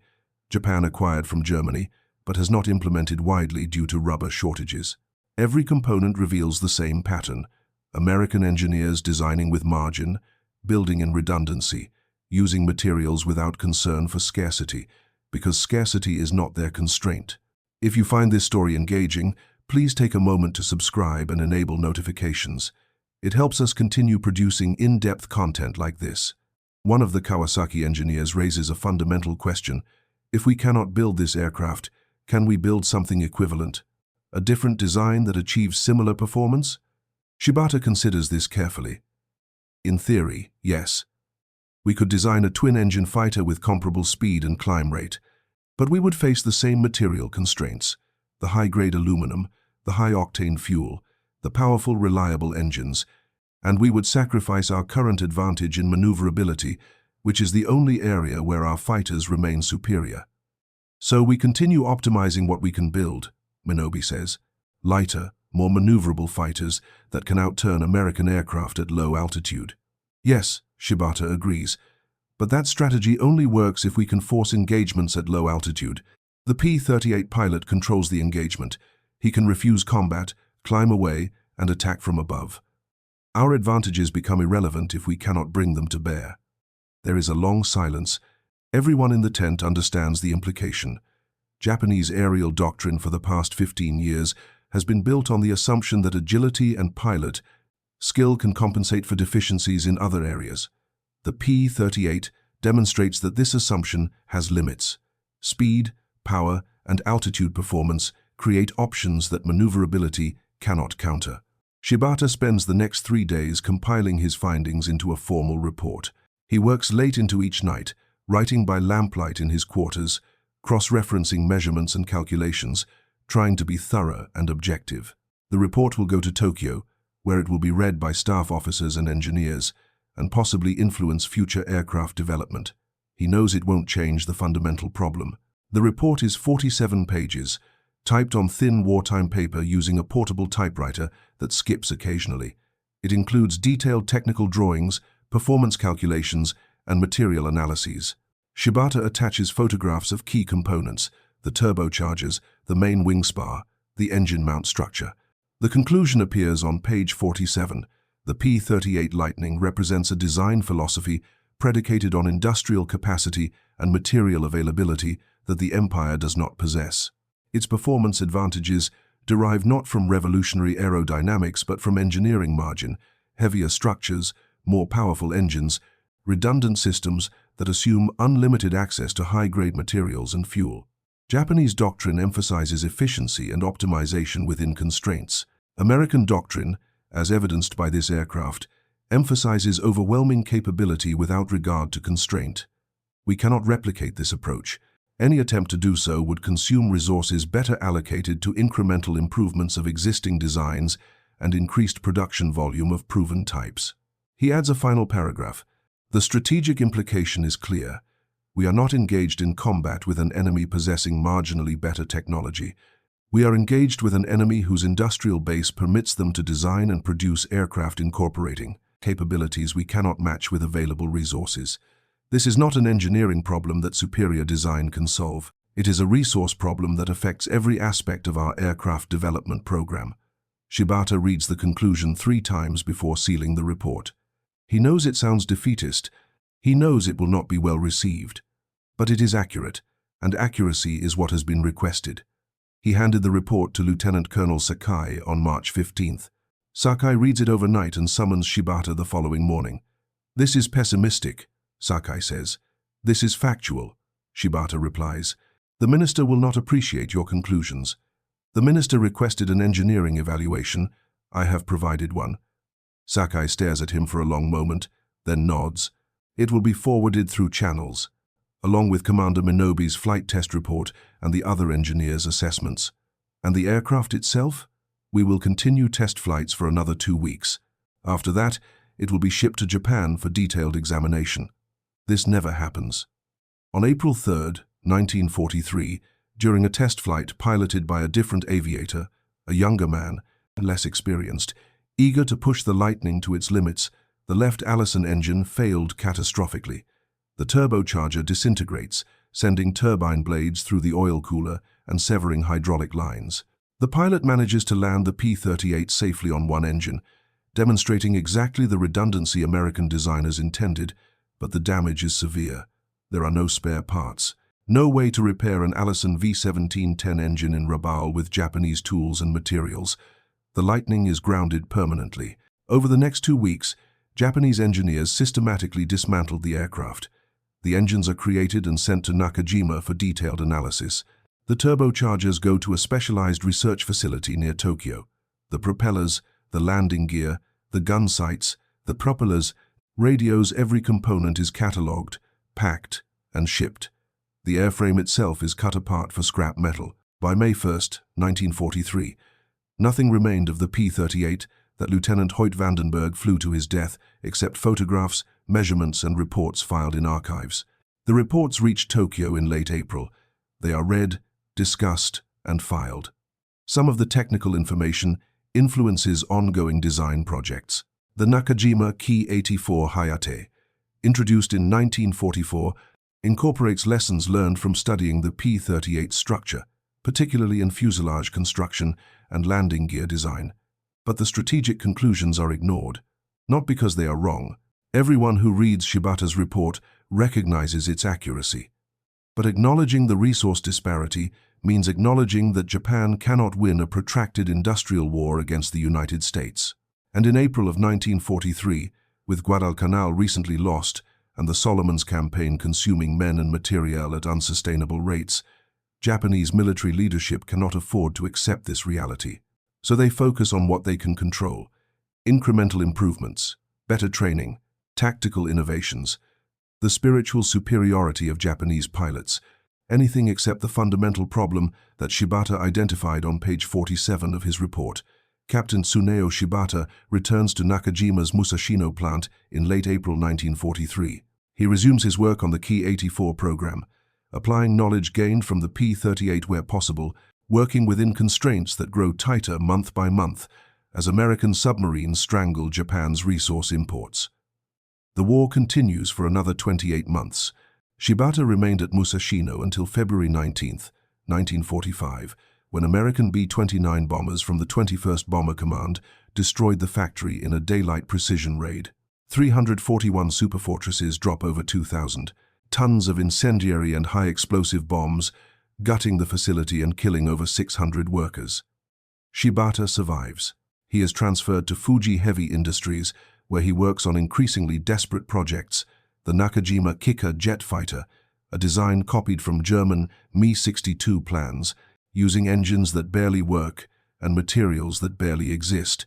Japan acquired from Germany, but has not implemented widely due to rubber shortages. Every component reveals the same pattern. American engineers designing with margin, building in redundancy, using materials without concern for scarcity, because scarcity is not their constraint. If you find this story engaging, please take a moment to subscribe and enable notifications. It helps us continue producing in-depth content like this. One of the Kawasaki engineers raises a fundamental question. If we cannot build this aircraft, can we build something equivalent? A different design that achieves similar performance? Shibata considers this carefully. In theory, yes. We could design a twin-engine fighter with comparable speed and climb rate, but we would face the same material constraints: the high-grade aluminum, the high-octane fuel, the powerful, reliable engines, and we would sacrifice our current advantage in maneuverability, which is the only area where our fighters remain superior. So we continue optimizing what we can build, Minobi says. Lighter, more maneuverable fighters that can outturn American aircraft at low altitude. Yes, Shibata agrees, but that strategy only works if we can force engagements at low altitude. The P-38 pilot controls the engagement. He can refuse combat, climb away, and attack from above. Our advantages become irrelevant if we cannot bring them to bear. There is a long silence. Everyone in the tent understands the implication. Japanese aerial doctrine for the past 15 years has been built on the assumption that agility and pilot skill can compensate for deficiencies in other areas. The P-38 demonstrates that this assumption has limits. Speed, power, and altitude performance create options that maneuverability cannot counter. Shibata spends the next 3 days compiling his findings into a formal report. He works late into each night, writing by lamplight in his quarters, cross-referencing measurements and calculations, trying to be thorough and objective. The report will go to Tokyo, where it will be read by staff officers and engineers, and possibly influence future aircraft development. He knows it won't change the fundamental problem. The report is 47 pages, typed on thin wartime paper using a portable typewriter that skips occasionally. It includes detailed technical drawings, performance calculations, and material analyses. Shibata attaches photographs of key components, the turbochargers, the main wing spar, the engine mount structure. The conclusion appears on page 47. The P-38 Lightning represents a design philosophy predicated on industrial capacity and material availability that the Empire does not possess. Its performance advantages derive not from revolutionary aerodynamics but from engineering margin, heavier structures, more powerful engines, redundant systems that assume unlimited access to high-grade materials and fuel. Japanese doctrine emphasizes efficiency and optimization within constraints. American doctrine, as evidenced by this aircraft, emphasizes overwhelming capability without regard to constraint. We cannot replicate this approach. Any attempt to do so would consume resources better allocated to incremental improvements of existing designs and increased production volume of proven types. He adds a final paragraph. The strategic implication is clear. We are not engaged in combat with an enemy possessing marginally better technology. We are engaged with an enemy whose industrial base permits them to design and produce aircraft incorporating capabilities we cannot match with available resources. This is not an engineering problem that superior design can solve. It is a resource problem that affects every aspect of our aircraft development program. Shibata reads the conclusion 3 times before sealing the report. He knows it sounds defeatist. He knows it will not be well received. But it is accurate, and accuracy is what has been requested. He handed the report to Lieutenant Colonel Sakai on March 15th. Sakai reads it overnight and summons Shibata the following morning. "This is pessimistic," Sakai says. "This is factual," Shibata replies. "The minister will not appreciate your conclusions. The minister requested an engineering evaluation. I have provided one." Sakai stares at him for a long moment, then nods. "It will be forwarded through channels, along with Commander Minobi's flight test report and the other engineers' assessments. And the aircraft itself? We will continue test flights for another 2 weeks. After that, it will be shipped to Japan for detailed examination." This never happens. On April 3, 1943, during a test flight piloted by a different aviator, a younger man, less experienced, eager to push the Lightning to its limits, the left Allison engine failed catastrophically. The turbocharger disintegrates, sending turbine blades through the oil cooler and severing hydraulic lines. The pilot manages to land the P-38 safely on one engine, demonstrating exactly the redundancy American designers intended, but the damage is severe. There are no spare parts. No way to repair an Allison V-1710 engine in Rabaul with Japanese tools and materials. The Lightning is grounded permanently. Over the next 2 weeks, Japanese engineers systematically dismantled the aircraft. The engines are created and sent to Nakajima for detailed analysis. The turbochargers go to a specialized research facility near Tokyo. The propellers, the landing gear, the gun sights, the propellers, radios, every component is catalogued, packed, and shipped. The airframe itself is cut apart for scrap metal. By May 1, 1943, nothing remained of the P-38 that Lieutenant Hoyt Vandenberg flew to his death, except photographs, measurements, and reports filed in archives. The reports reached Tokyo in late April. They are read, discussed, and filed. Some of the technical information influences ongoing design projects. The Nakajima Ki-84 Hayate, introduced in 1944, incorporates lessons learned from studying the P-38 structure, particularly in fuselage construction and landing gear design. But the strategic conclusions are ignored, not because they are wrong. Everyone who reads Shibata's report recognizes its accuracy. But acknowledging the resource disparity means acknowledging that Japan cannot win a protracted industrial war against the United States. And in April of 1943, with Guadalcanal recently lost and the Solomons campaign consuming men and materiel at unsustainable rates, Japanese military leadership cannot afford to accept this reality. So they focus on what they can control: incremental improvements, better training, tactical innovations, the spiritual superiority of Japanese pilots, anything except the fundamental problem that Shibata identified on page 47 of his report. Captain Tsuneo Shibata returns to Nakajima's Musashino plant in late April 1943. He resumes his work on the Ki-84 program, applying knowledge gained from the P-38 where possible, working within constraints that grow tighter month by month, as American submarines strangle Japan's resource imports. The war continues for another 28 months. Shibata remained at Musashino until February 19, 1945, when American B-29 bombers from the 21st Bomber Command destroyed the factory in a daylight precision raid. 341 superfortresses drop over 2,000 tons of incendiary and high-explosive bombs, gutting the facility and killing over 600 workers. Shibata survives. He is transferred to Fuji Heavy Industries, where he works on increasingly desperate projects, the Nakajima Kicker jet fighter, a design copied from German Mi-62 plans, using engines that barely work and materials that barely exist.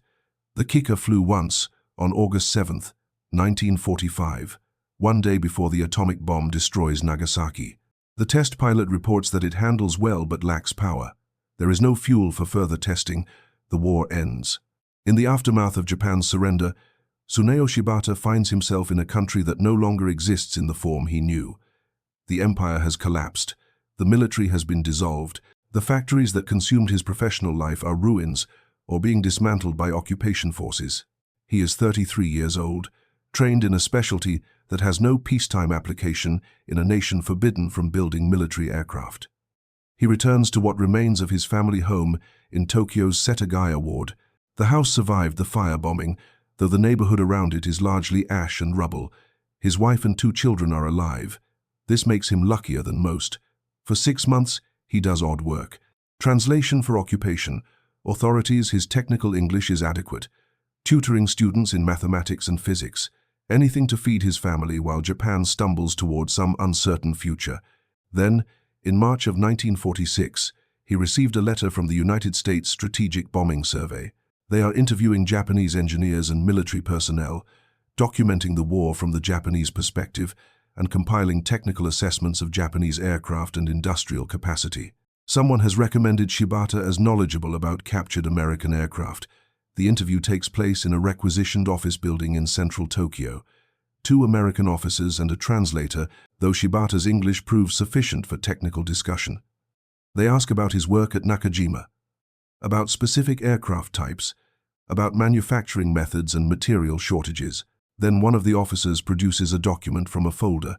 The Kicker flew once, on August 7, 1945, one day before the atomic bomb destroys Nagasaki. The test pilot reports that it handles well but lacks power. There is no fuel for further testing. The war ends. In the aftermath of Japan's surrender, Tsuneo Shibata finds himself in a country that no longer exists in the form he knew. The empire has collapsed. The military has been dissolved. The factories that consumed his professional life are ruins or being dismantled by occupation forces. He is 33 years old, trained in a specialty that has no peacetime application in a nation forbidden from building military aircraft. He returns to what remains of his family home in Tokyo's Setagaya ward. The house survived the firebombing, though the neighborhood around it is largely ash and rubble. His wife and 2 children are alive. This makes him luckier than most. For 6 months, he does odd work. Translation for occupation. Authorities, his technical English is adequate. Tutoring students in mathematics and physics. Anything to feed his family while Japan stumbles toward some uncertain future. Then, in March of 1946, he received a letter from the United States Strategic Bombing Survey. They are interviewing Japanese engineers and military personnel, documenting the war from the Japanese perspective, and compiling technical assessments of Japanese aircraft and industrial capacity. Someone has recommended Shibata as knowledgeable about captured American aircraft. The interview takes place in a requisitioned office building in central Tokyo. 2 American officers and a translator, though Shibata's English proves sufficient for technical discussion. They ask about his work at Nakajima, about specific aircraft types, about manufacturing methods and material shortages. Then one of the officers produces a document from a folder.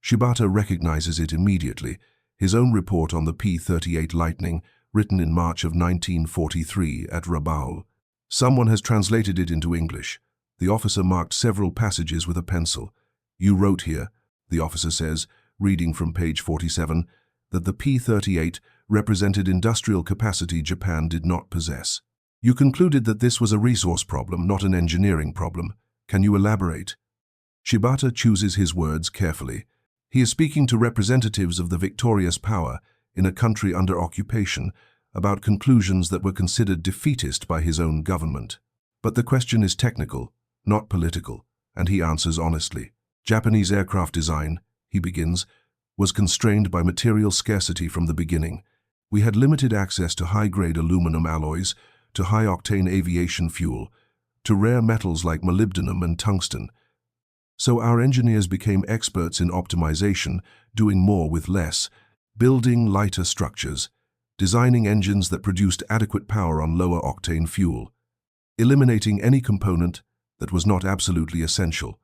Shibata recognizes it immediately, his own report on the P-38 Lightning, written in March of 1943 at Rabaul. Someone has translated it into English. The officer marked several passages with a pencil. "You wrote here," the officer says, reading from page 47, that the P-38 represented industrial capacity Japan did not possess. "You concluded that this was a resource problem, not an engineering problem. Can you elaborate?" Shibata chooses his words carefully. He is speaking to representatives of the victorious power in a country under occupation about conclusions that were considered defeatist by his own government. But the question is technical, not political, and he answers honestly. "Japanese aircraft design," he begins, "was constrained by material scarcity from the beginning. We had limited access to high-grade aluminum alloys, to high-octane aviation fuel, to rare metals like molybdenum and tungsten. So our engineers became experts in optimization, doing more with less, building lighter structures, designing engines that produced adequate power on lower-octane fuel, eliminating any component that was not absolutely essential."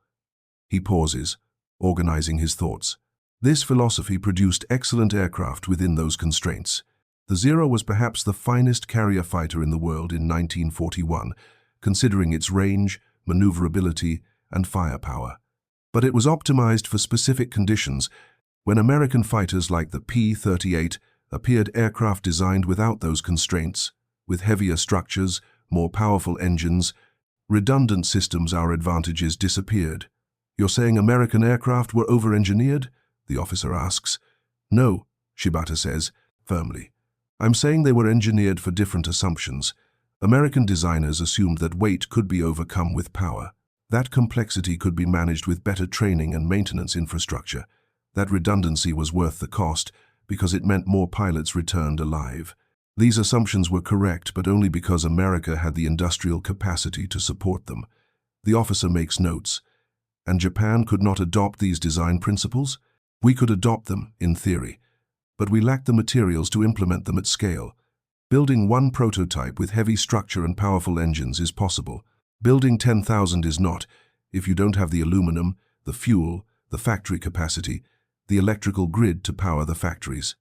He pauses, organizing his thoughts. This philosophy produced excellent aircraft within those constraints. The Zero was perhaps the finest carrier fighter in the world in 1941, considering its range, maneuverability, and firepower. But it was optimized for specific conditions. When American fighters like the P-38 appeared, aircraft designed without those constraints, with heavier structures, more powerful engines, redundant systems, our advantages disappeared. "You're saying American aircraft were over-engineered?" the officer asks. "No," Shibata says, firmly. "I'm saying they were engineered for different assumptions. American designers assumed that weight could be overcome with power. That complexity could be managed with better training and maintenance infrastructure. That redundancy was worth the cost because it meant more pilots returned alive. These assumptions were correct, but only because America had the industrial capacity to support them." The officer makes notes. "And Japan could not adopt these design principles? We could adopt them, in theory, but we lacked the materials to implement them at scale. Building one prototype with heavy structure and powerful engines is possible. Building 10,000 is not, if you don't have the aluminum, the fuel, the factory capacity, the electrical grid to power the factories.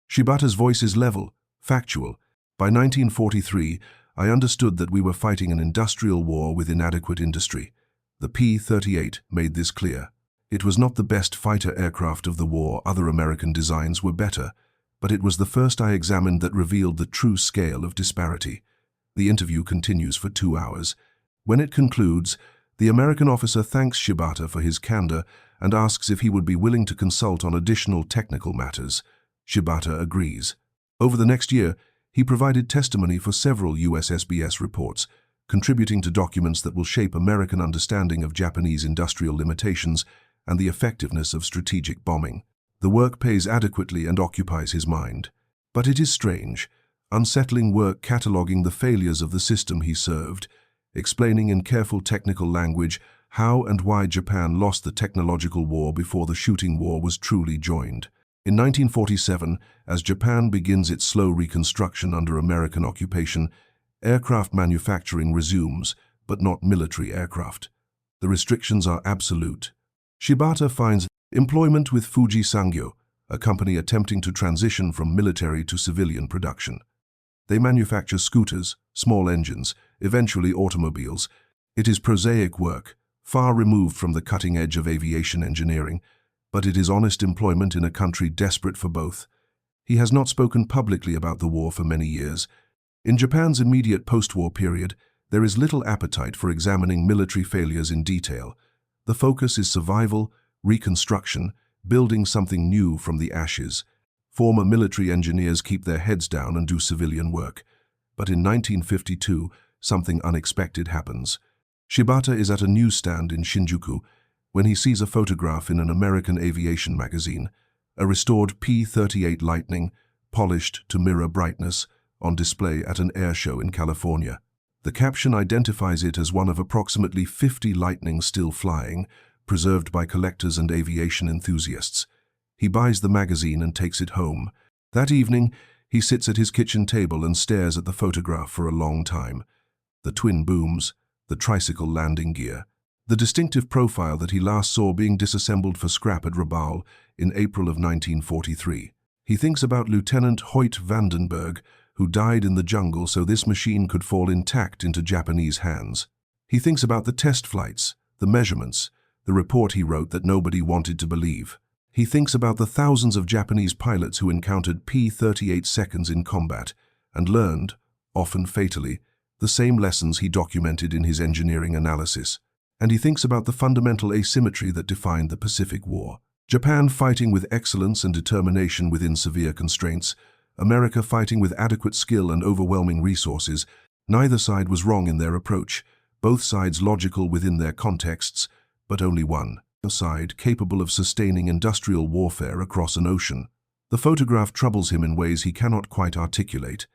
Shibata's voice is level, factual. By 1943, I understood that we were fighting an industrial war with inadequate industry. The P-38 made this clear. It was not the best fighter aircraft of the war, other American designs were better, but it was the first I examined that revealed the true scale of disparity. The interview continues for 2 hours. When it concludes, the American officer thanks Shibata for his candor and asks if he would be willing to consult on additional technical matters. Shibata agrees. Over the next year, he provided testimony for several USSBS reports, contributing to documents that will shape American understanding of Japanese industrial limitations and the effectiveness of strategic bombing. The work pays adequately and occupies his mind. But it is strange, unsettling work cataloging the failures of the system he served, explaining in careful technical language how and why Japan lost the technological war before the shooting war was truly joined. In 1947, as Japan begins its slow reconstruction under American occupation, aircraft manufacturing resumes, but not military aircraft. The restrictions are absolute. Shibata finds employment with Fuji Sangyo, a company attempting to transition from military to civilian production. They manufacture scooters, small engines, eventually automobiles. It is prosaic work, far removed from the cutting edge of aviation engineering, but it is honest employment in a country desperate for both. He has not spoken publicly about the war for many years. In Japan's immediate post-war period, there is little appetite for examining military failures in detail. The focus is survival, reconstruction, building something new from the ashes. Former military engineers keep their heads down and do civilian work. But in 1952, something unexpected happens. Shibata is at a newsstand in Shinjuku when he sees a photograph in an American aviation magazine, a restored P-38 Lightning, polished to mirror brightness, on display at an air show in California. The caption identifies it as one of approximately 50 Lightnings still flying, preserved by collectors and aviation enthusiasts. He buys the magazine and takes it home. That evening, he sits at his kitchen table and stares at the photograph for a long time. The twin booms, the tricycle landing gear, the distinctive profile that he last saw being disassembled for scrap at Rabaul in April of 1943. He thinks about Lieutenant Hoyt Vandenberg, who died in the jungle so this machine could fall intact into Japanese hands. He thinks about the test flights, the measurements, the report he wrote that nobody wanted to believe. He thinks about the thousands of Japanese pilots who encountered P-38 seconds in combat and learned, often fatally, the same lessons he documented in his engineering analysis. And he thinks about the fundamental asymmetry that defined the Pacific War. Japan fighting with excellence and determination within severe constraints, America fighting with adequate skill and overwhelming resources. Neither side was wrong in their approach, both sides logical within their contexts, but only one side capable of sustaining industrial warfare across an ocean. The photograph troubles him in ways he cannot quite articulate.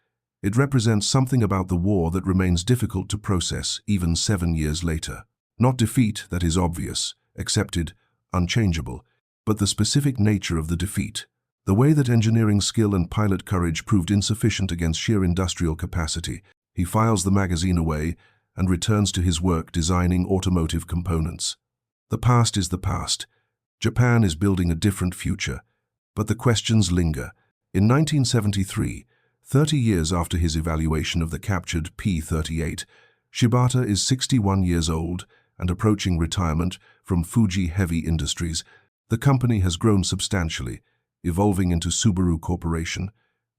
It represents something about the war that remains difficult to process even 7 years later. Not defeat that is obvious, accepted, unchangeable, but the specific nature of the defeat. The way that engineering skill and pilot courage proved insufficient against sheer industrial capacity. He files the magazine away and returns to his work designing automotive components. The past is the past. Japan is building a different future, but the questions linger. In 1973, 30 years after his evaluation of the captured P-38, Shibata is 61 years old and approaching retirement from Fuji Heavy Industries. The company has grown substantially, evolving into Subaru Corporation,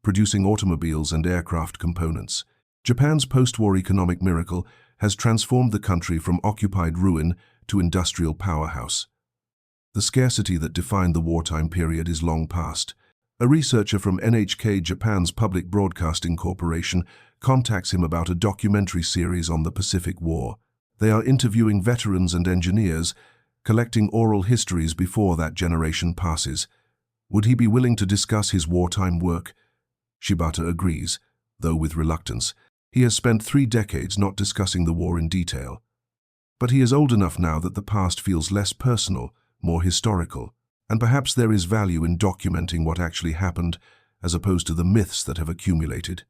producing automobiles and aircraft components. Japan's post-war economic miracle has transformed the country from occupied ruin to industrial powerhouse. The scarcity that defined the wartime period is long past. A researcher from NHK Japan's Public Broadcasting Corporation contacts him about a documentary series on the Pacific War. They are interviewing veterans and engineers, collecting oral histories before that generation passes. Would he be willing to discuss his wartime work? Shibata agrees, though with reluctance. He has spent 3 decades not discussing the war in detail. But he is old enough now that the past feels less personal, more historical, and perhaps there is value in documenting what actually happened as opposed to the myths that have accumulated.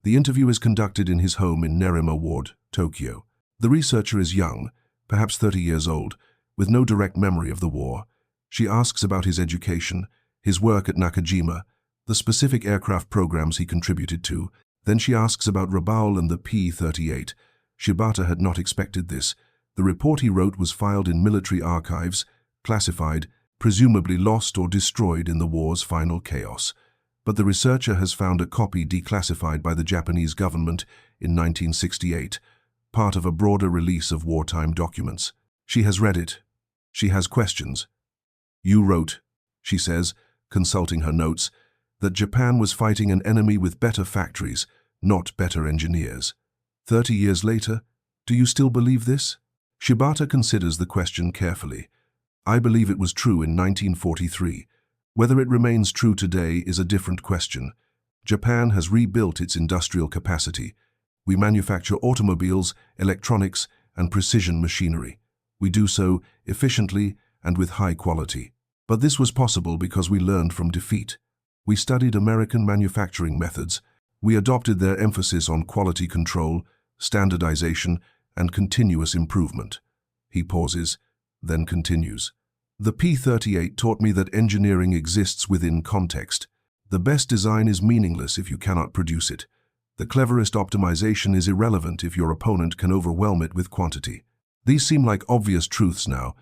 The interview is conducted in his home in Nerima Ward, Tokyo. The researcher is young, perhaps 30 years old, with no direct memory of the war. She asks about his education, his work at Nakajima, the specific aircraft programs he contributed to. Then she asks about Rabaul and the P-38. Shibata had not expected this. The report he wrote was filed in military archives, classified, presumably lost or destroyed in the war's final chaos. But the researcher has found a copy declassified by the Japanese government in 1968, part of a broader release of wartime documents. She has read it. She has questions. "You wrote," she says, consulting her notes, "that Japan was fighting an enemy with better factories, not better engineers. 30 years later, do you still believe this?" Shibata considers the question carefully. "I believe it was true in 1943. Whether it remains true today is a different question. Japan has rebuilt its industrial capacity. We manufacture automobiles, electronics, and precision machinery. We do so efficiently and with high quality. But this was possible because we learned from defeat. We studied American manufacturing methods. We adopted their emphasis on quality control, standardization, and continuous improvement." He pauses, then continues. "The P-38 taught me that engineering exists within context. The best design is meaningless if you cannot produce it. The cleverest optimization is irrelevant if your opponent can overwhelm it with quantity." These seem like obvious truths now,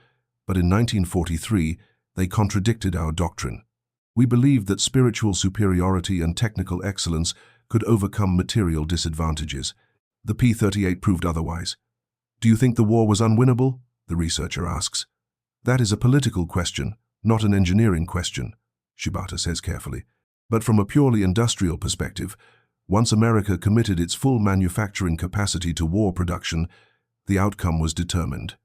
but in 1943, they contradicted our doctrine. We believed that spiritual superiority and technical excellence could overcome material disadvantages. The P-38 proved otherwise. "Do you think the war was unwinnable?" the researcher asks. "That is a political question, not an engineering question," Shibata says carefully. "But from a purely industrial perspective, once America committed its full manufacturing capacity to war production, the outcome was determined.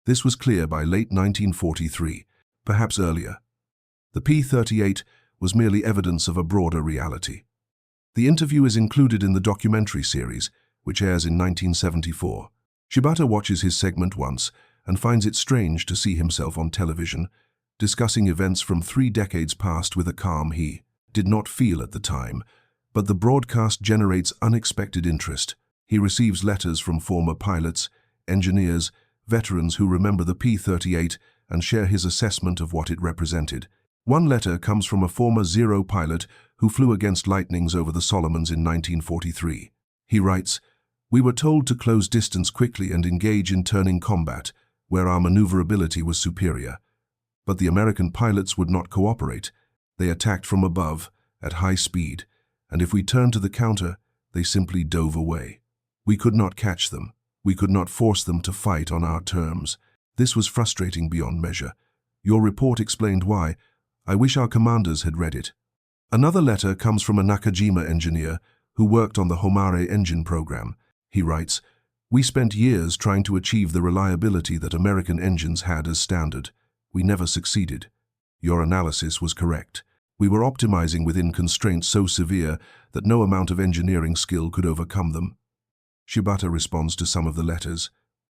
This was clear by late 1943, perhaps earlier. The P-38 was merely evidence of a broader reality." The interview is included in the documentary series, which airs in 1974. Shibata watches his segment once and finds it strange to see himself on television, discussing events from 3 decades past with a calm he did not feel at the time, but the broadcast generates unexpected interest. He receives letters from former pilots, engineers, veterans who remember the P-38 and share his assessment of what it represented. One letter comes from a former Zero pilot who flew against Lightnings over the Solomons in 1943. He writes, "We were told to close distance quickly and engage in turning combat, where our maneuverability was superior. But the American pilots would not cooperate. They attacked from above, at high speed, and if we turned to the counter, they simply dove away. We could not catch them. We could not force them to fight on our terms. This was frustrating beyond measure. Your report explained why. I wish our commanders had read it." Another letter comes from a Nakajima engineer who worked on the Homare engine program. He writes, "We spent years trying to achieve the reliability that American engines had as standard. We never succeeded. Your analysis was correct. We were optimizing within constraints so severe that no amount of engineering skill could overcome them." Shibata responds to some of the letters.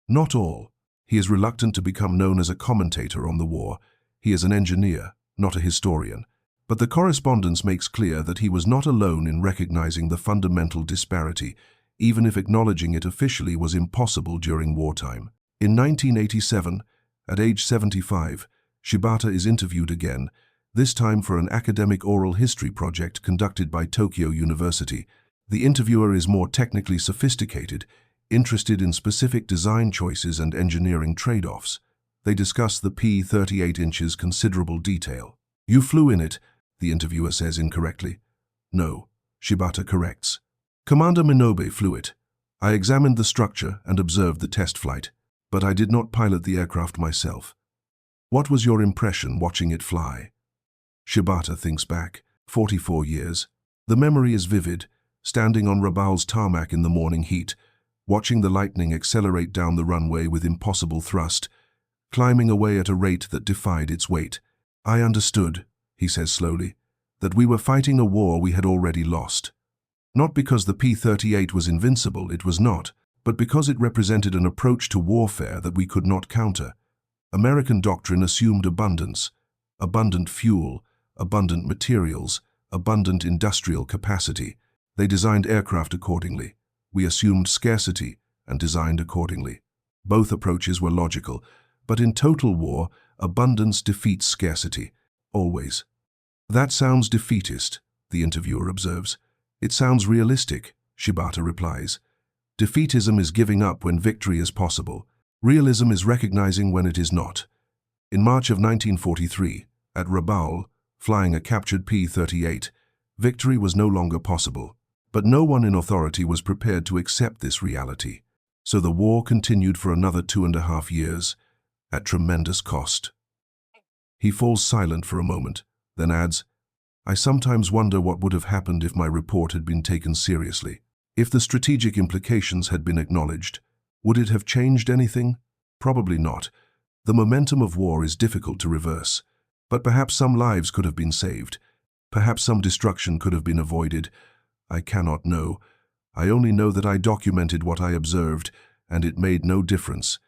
Not all. He is reluctant to become known as a commentator on the war. He is an engineer, not a historian. But the correspondence makes clear that he was not alone in recognizing the fundamental disparity, even if acknowledging it officially was impossible during wartime. In 1987, at age 75, Shibata is interviewed again, this time for an academic oral history project conducted by Tokyo University. The interviewer is more technically sophisticated, interested in specific design choices and engineering trade-offs. They discuss the P-38 inch's considerable detail. "You flew in it," the interviewer says incorrectly. "No," Shibata corrects. "Commander Minobe flew it. I examined the structure and observed the test flight, but I did not pilot the aircraft myself." "What was your impression watching it fly?" Shibata thinks back. 44 years. The memory is vivid, standing on Rabaul's tarmac in the morning heat, watching the Lightning accelerate down the runway with impossible thrust, climbing away at a rate that defied its weight. "I understood," he says slowly, "that we were fighting a war we had already lost. Not because the P-38 was invincible, it was not, but because it represented an approach to warfare that we could not counter. American doctrine assumed abundance, abundant fuel, abundant materials, abundant industrial capacity. They designed aircraft accordingly. We assumed scarcity and designed accordingly. Both approaches were logical, but in total war, abundance defeats scarcity, always. That sounds defeatist, the interviewer observes. It sounds realistic, Shibata replies. Defeatism is giving up when victory is possible. Realism is recognizing when it is not. In March of 1943, at Rabaul, flying a captured P-38, victory was no longer possible. But no one in authority was prepared to accept this reality. So the war continued for another 2.5 years, at tremendous cost. He falls silent for a moment, then adds, I sometimes wonder what would have happened if my report had been taken seriously. If the strategic implications had been acknowledged, would it have changed anything? Probably not. The momentum of war is difficult to reverse. But perhaps some lives could have been saved. Perhaps some destruction could have been avoided. I cannot know. I only know that I documented what I observed, and it made no difference.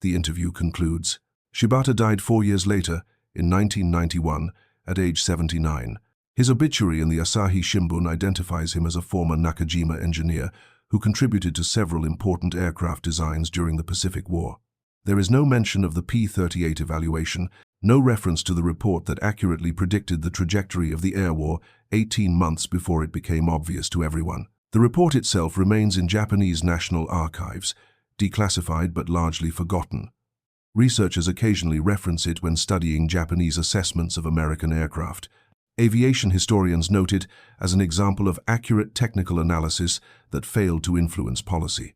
The interview concludes. Shibata died 4 years later, in 1991, at age 79. His obituary in the Asahi Shimbun identifies him as a former Nakajima engineer who contributed to several important aircraft designs during the Pacific War. There is no mention of the P-38 evaluation, no reference to the report that accurately predicted the trajectory of the air war 18 months before it became obvious to everyone. The report itself remains in Japanese national archives, declassified but largely forgotten. Researchers occasionally reference it when studying Japanese assessments of American aircraft. Aviation historians note it as an example of accurate technical analysis that failed to influence policy.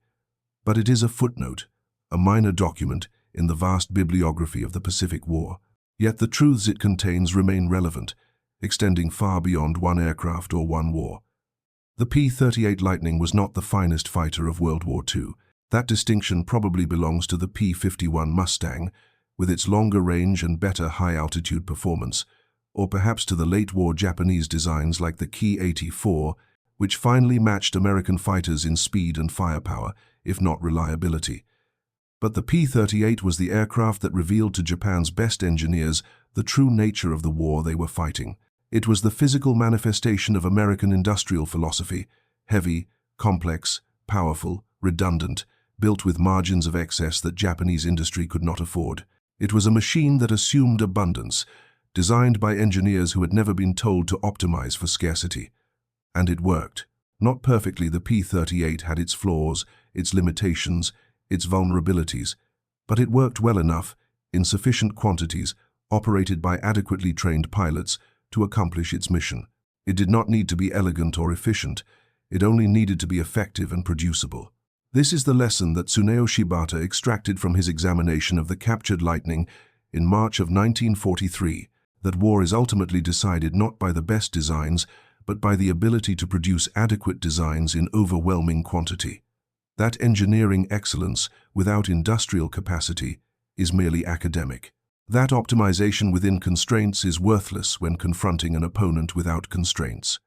But it is a footnote, a minor document in the vast bibliography of the Pacific War. Yet the truths it contains remain relevant, extending far beyond one aircraft or one war. The P-38 Lightning was not the finest fighter of World War II. That distinction probably belongs to the P-51 Mustang, with its longer range and better high-altitude performance, or perhaps to the late-war Japanese designs like the Ki-84, which finally matched American fighters in speed and firepower, if not reliability. But the P-38 was the aircraft that revealed to Japan's best engineers the true nature of the war they were fighting. It was the physical manifestation of American industrial philosophy, heavy, complex, powerful, redundant, built with margins of excess that Japanese industry could not afford. It was a machine that assumed abundance, designed by engineers who had never been told to optimize for scarcity. And it worked. Not perfectly, the P-38 had its flaws, its limitations, its vulnerabilities, but it worked well enough, in sufficient quantities, operated by adequately trained pilots, to accomplish its mission. It did not need to be elegant or efficient. It only needed to be effective and producible. This is the lesson that Tsuneo Shibata extracted from his examination of the captured Lightning in March of 1943, that war is ultimately decided not by the best designs, but by the ability to produce adequate designs in overwhelming quantity. That engineering excellence without industrial capacity is merely academic. That optimization within constraints is worthless when confronting an opponent without constraints.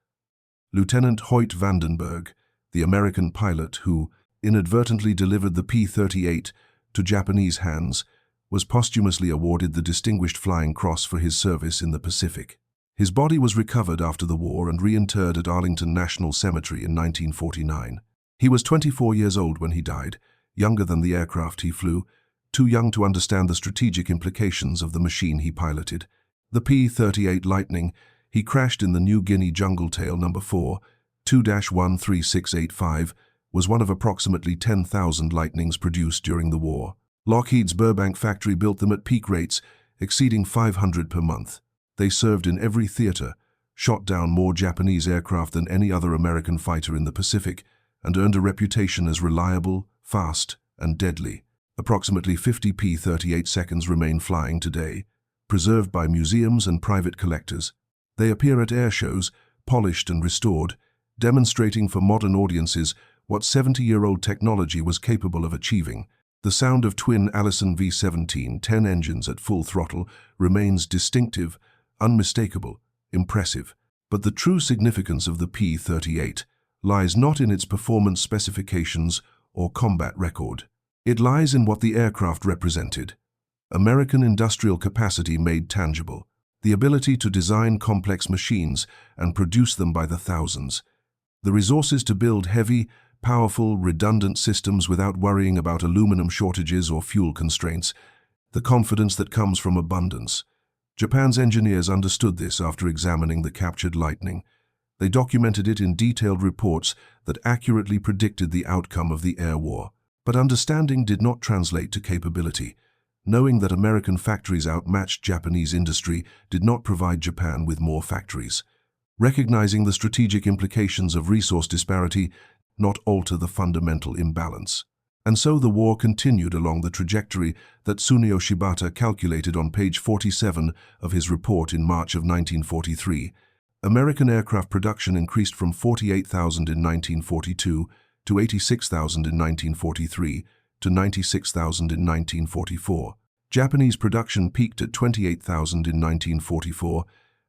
Lieutenant Hoyt Vandenberg, the American pilot who inadvertently delivered the P-38 to Japanese hands, was posthumously awarded the Distinguished Flying Cross for his service in the Pacific. His body was recovered after the war and reinterred at Arlington National Cemetery in 1949. He was 24 years old when he died, younger than the aircraft he flew, too young to understand the strategic implications of the machine he piloted. The P-38 Lightning, he crashed in the New Guinea Jungle Tail No. 4, 2-13685, was one of approximately 10,000 Lightnings produced during the war. Lockheed's Burbank factory built them at peak rates, exceeding 500 per month. They served in every theater, shot down more Japanese aircraft than any other American fighter in the Pacific, and earned a reputation as reliable, fast, and deadly. Approximately 50 P-38 seconds remain flying today, preserved by museums and private collectors. They appear at air shows, polished and restored, demonstrating for modern audiences what 70-year-old technology was capable of achieving. The sound of twin Allison V-17 10 engines at full throttle remains distinctive, unmistakable, impressive. But the true significance of the P-38 lies not in its performance specifications or combat record. It lies in what the aircraft represented. American industrial capacity made tangible, the ability to design complex machines and produce them by the thousands. The resources to build heavy, powerful, redundant systems without worrying about aluminum shortages or fuel constraints, the confidence that comes from abundance. Japan's engineers understood this after examining the captured Lightning. They documented it in detailed reports that accurately predicted the outcome of the air war. But understanding did not translate to capability. Knowing that American factories outmatched Japanese industry did not provide Japan with more factories. Recognizing the strategic implications of resource disparity not alter the fundamental imbalance. And so the war continued along the trajectory that Tsuneo Shibata calculated on page 47 of his report in March of 1943. American aircraft production increased from 48,000 in 1942 to 86,000 in 1943 to 96,000 in 1944. Japanese production peaked at 28,000 in 1944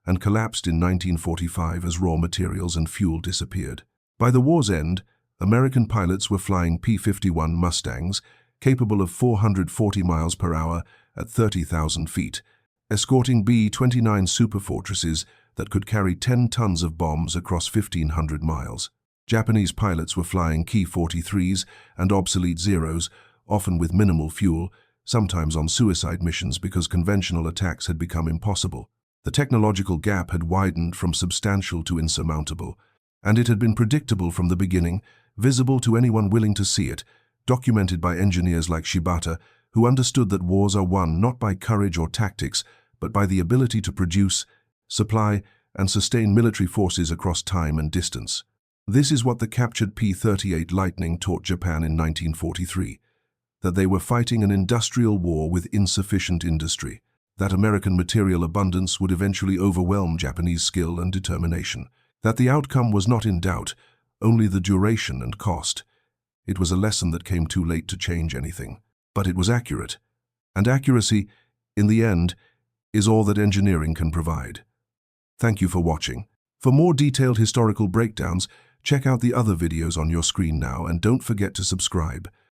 and collapsed in 1945 as raw materials and fuel disappeared. By the war's end, American pilots were flying P-51 Mustangs, capable of 440 miles per hour at 30,000 feet, escorting B-29 Superfortresses that could carry 10 tons of bombs across 1,500 miles. Japanese pilots were flying Ki-43s and obsolete Zeros, often with minimal fuel, sometimes on suicide missions because conventional attacks had become impossible. The technological gap had widened from substantial to insurmountable, and it had been predictable from the beginning, visible to anyone willing to see it, documented by engineers like Shibata, who understood that wars are won not by courage or tactics, but by the ability to produce, supply, and sustain military forces across time and distance. This is what the captured P-38 Lightning taught Japan in 1943, that they were fighting an industrial war with insufficient industry, that American material abundance would eventually overwhelm Japanese skill and determination, that the outcome was not in doubt, only the duration and cost. It was a lesson that came too late to change anything, but it was accurate. And accuracy, in the end, is all that engineering can provide. Thank you for watching. For more detailed historical breakdowns, check out the other videos on your screen now and don't forget to subscribe.